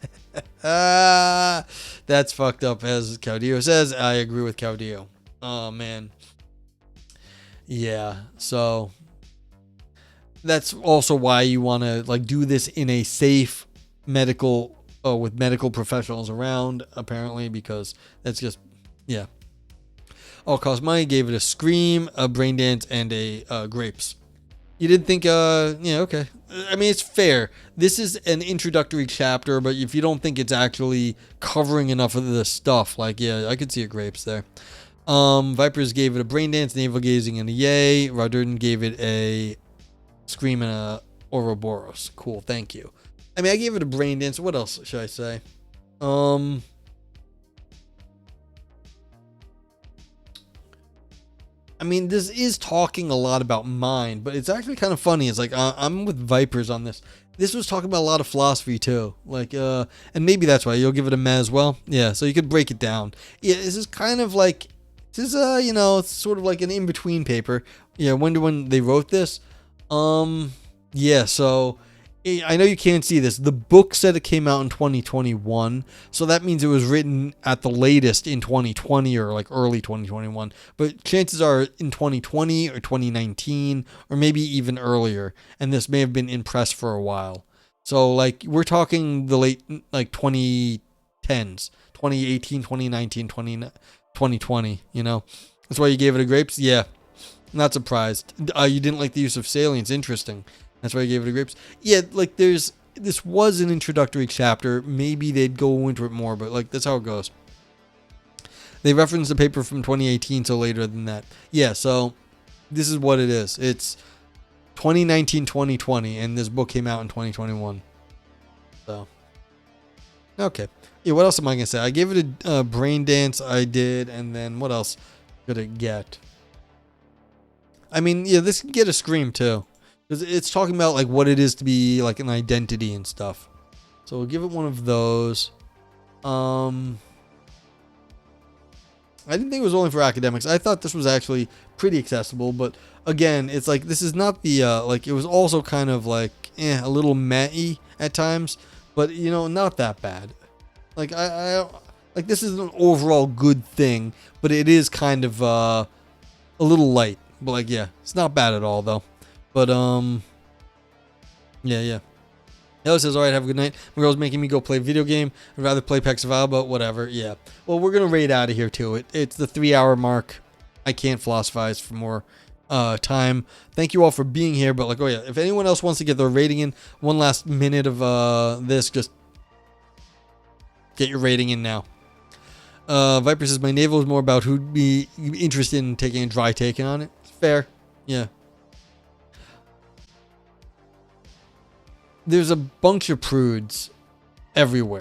That's fucked up, as Caudillo says. I agree with Caudillo. Oh, man. Yeah, so that's also why you want to do this in a safe medical, with medical professionals around, apparently, because that's just, yeah. All cost money, gave it a Scream, a Brain Dance, and a Grapes. You did think, yeah, okay. I mean, it's fair. This is an introductory chapter, but if you don't think it's actually covering enough of the stuff, yeah, I could see a Grapes there. Vipers gave it a Brain Dance, Navel Gazing, and a Yay. Rodurden gave it a Scream and a Ouroboros. Cool, thank you. I mean, I gave it a Brain Dance. What else should I say? I mean, this is talking a lot about mind, but it's actually kind of funny. It's I'm with Vipers on this. This was talking about a lot of philosophy too. And maybe that's why you'll give it a meh as well. Yeah, so you could break it down. Yeah, this is kind of it's sort of like an in-between paper. Yeah, when they wrote this. Yeah, so I know you can't see this. The book said it came out in 2021, so that means it was written at the latest in 2020 or early 2021. But chances are in 2020 or 2019 or maybe even earlier, and this may have been in press for a while. So we're talking the late 2010s, 2018, 2019, 2020. That's why you gave it a Grapes. Yeah, not surprised. You didn't like the use of salience. Interesting. That's why I gave it a Grapes. Yeah, this was an introductory chapter. Maybe they'd go into it more, but that's how it goes. They referenced the paper from 2018, so later than that. Yeah, so this is what it is. It's 2019, 2020, and this book came out in 2021. So, okay. Yeah, what else am I going to say? I gave it a Brain Dance, I did, and then what else could it get? I mean, yeah, this can get a Scream, too. Because it's talking about what it is to be an identity and stuff. So we'll give it one of those. I didn't think it was only for academics. I thought this was actually pretty accessible. But again, it's this is not the it was also kind of a little meh-y at times, but not that bad. I this is an overall good thing, but it is kind of a little light. But yeah, it's not bad at all though. But, yeah. Hello says, alright, have a good night. My girl's making me go play a video game. I'd rather play Pax Val, but whatever. Yeah. Well, we're going to raid out of here, too. It's the 3-hour mark. I can't philosophize for more time. Thank you all for being here. But, oh, yeah, if anyone else wants to get their rating in, one last minute of this, just get your rating in now. Viper says, my navel is more about who'd be interested in taking a dry take on it. Fair. Yeah. There's a bunch of prudes everywhere.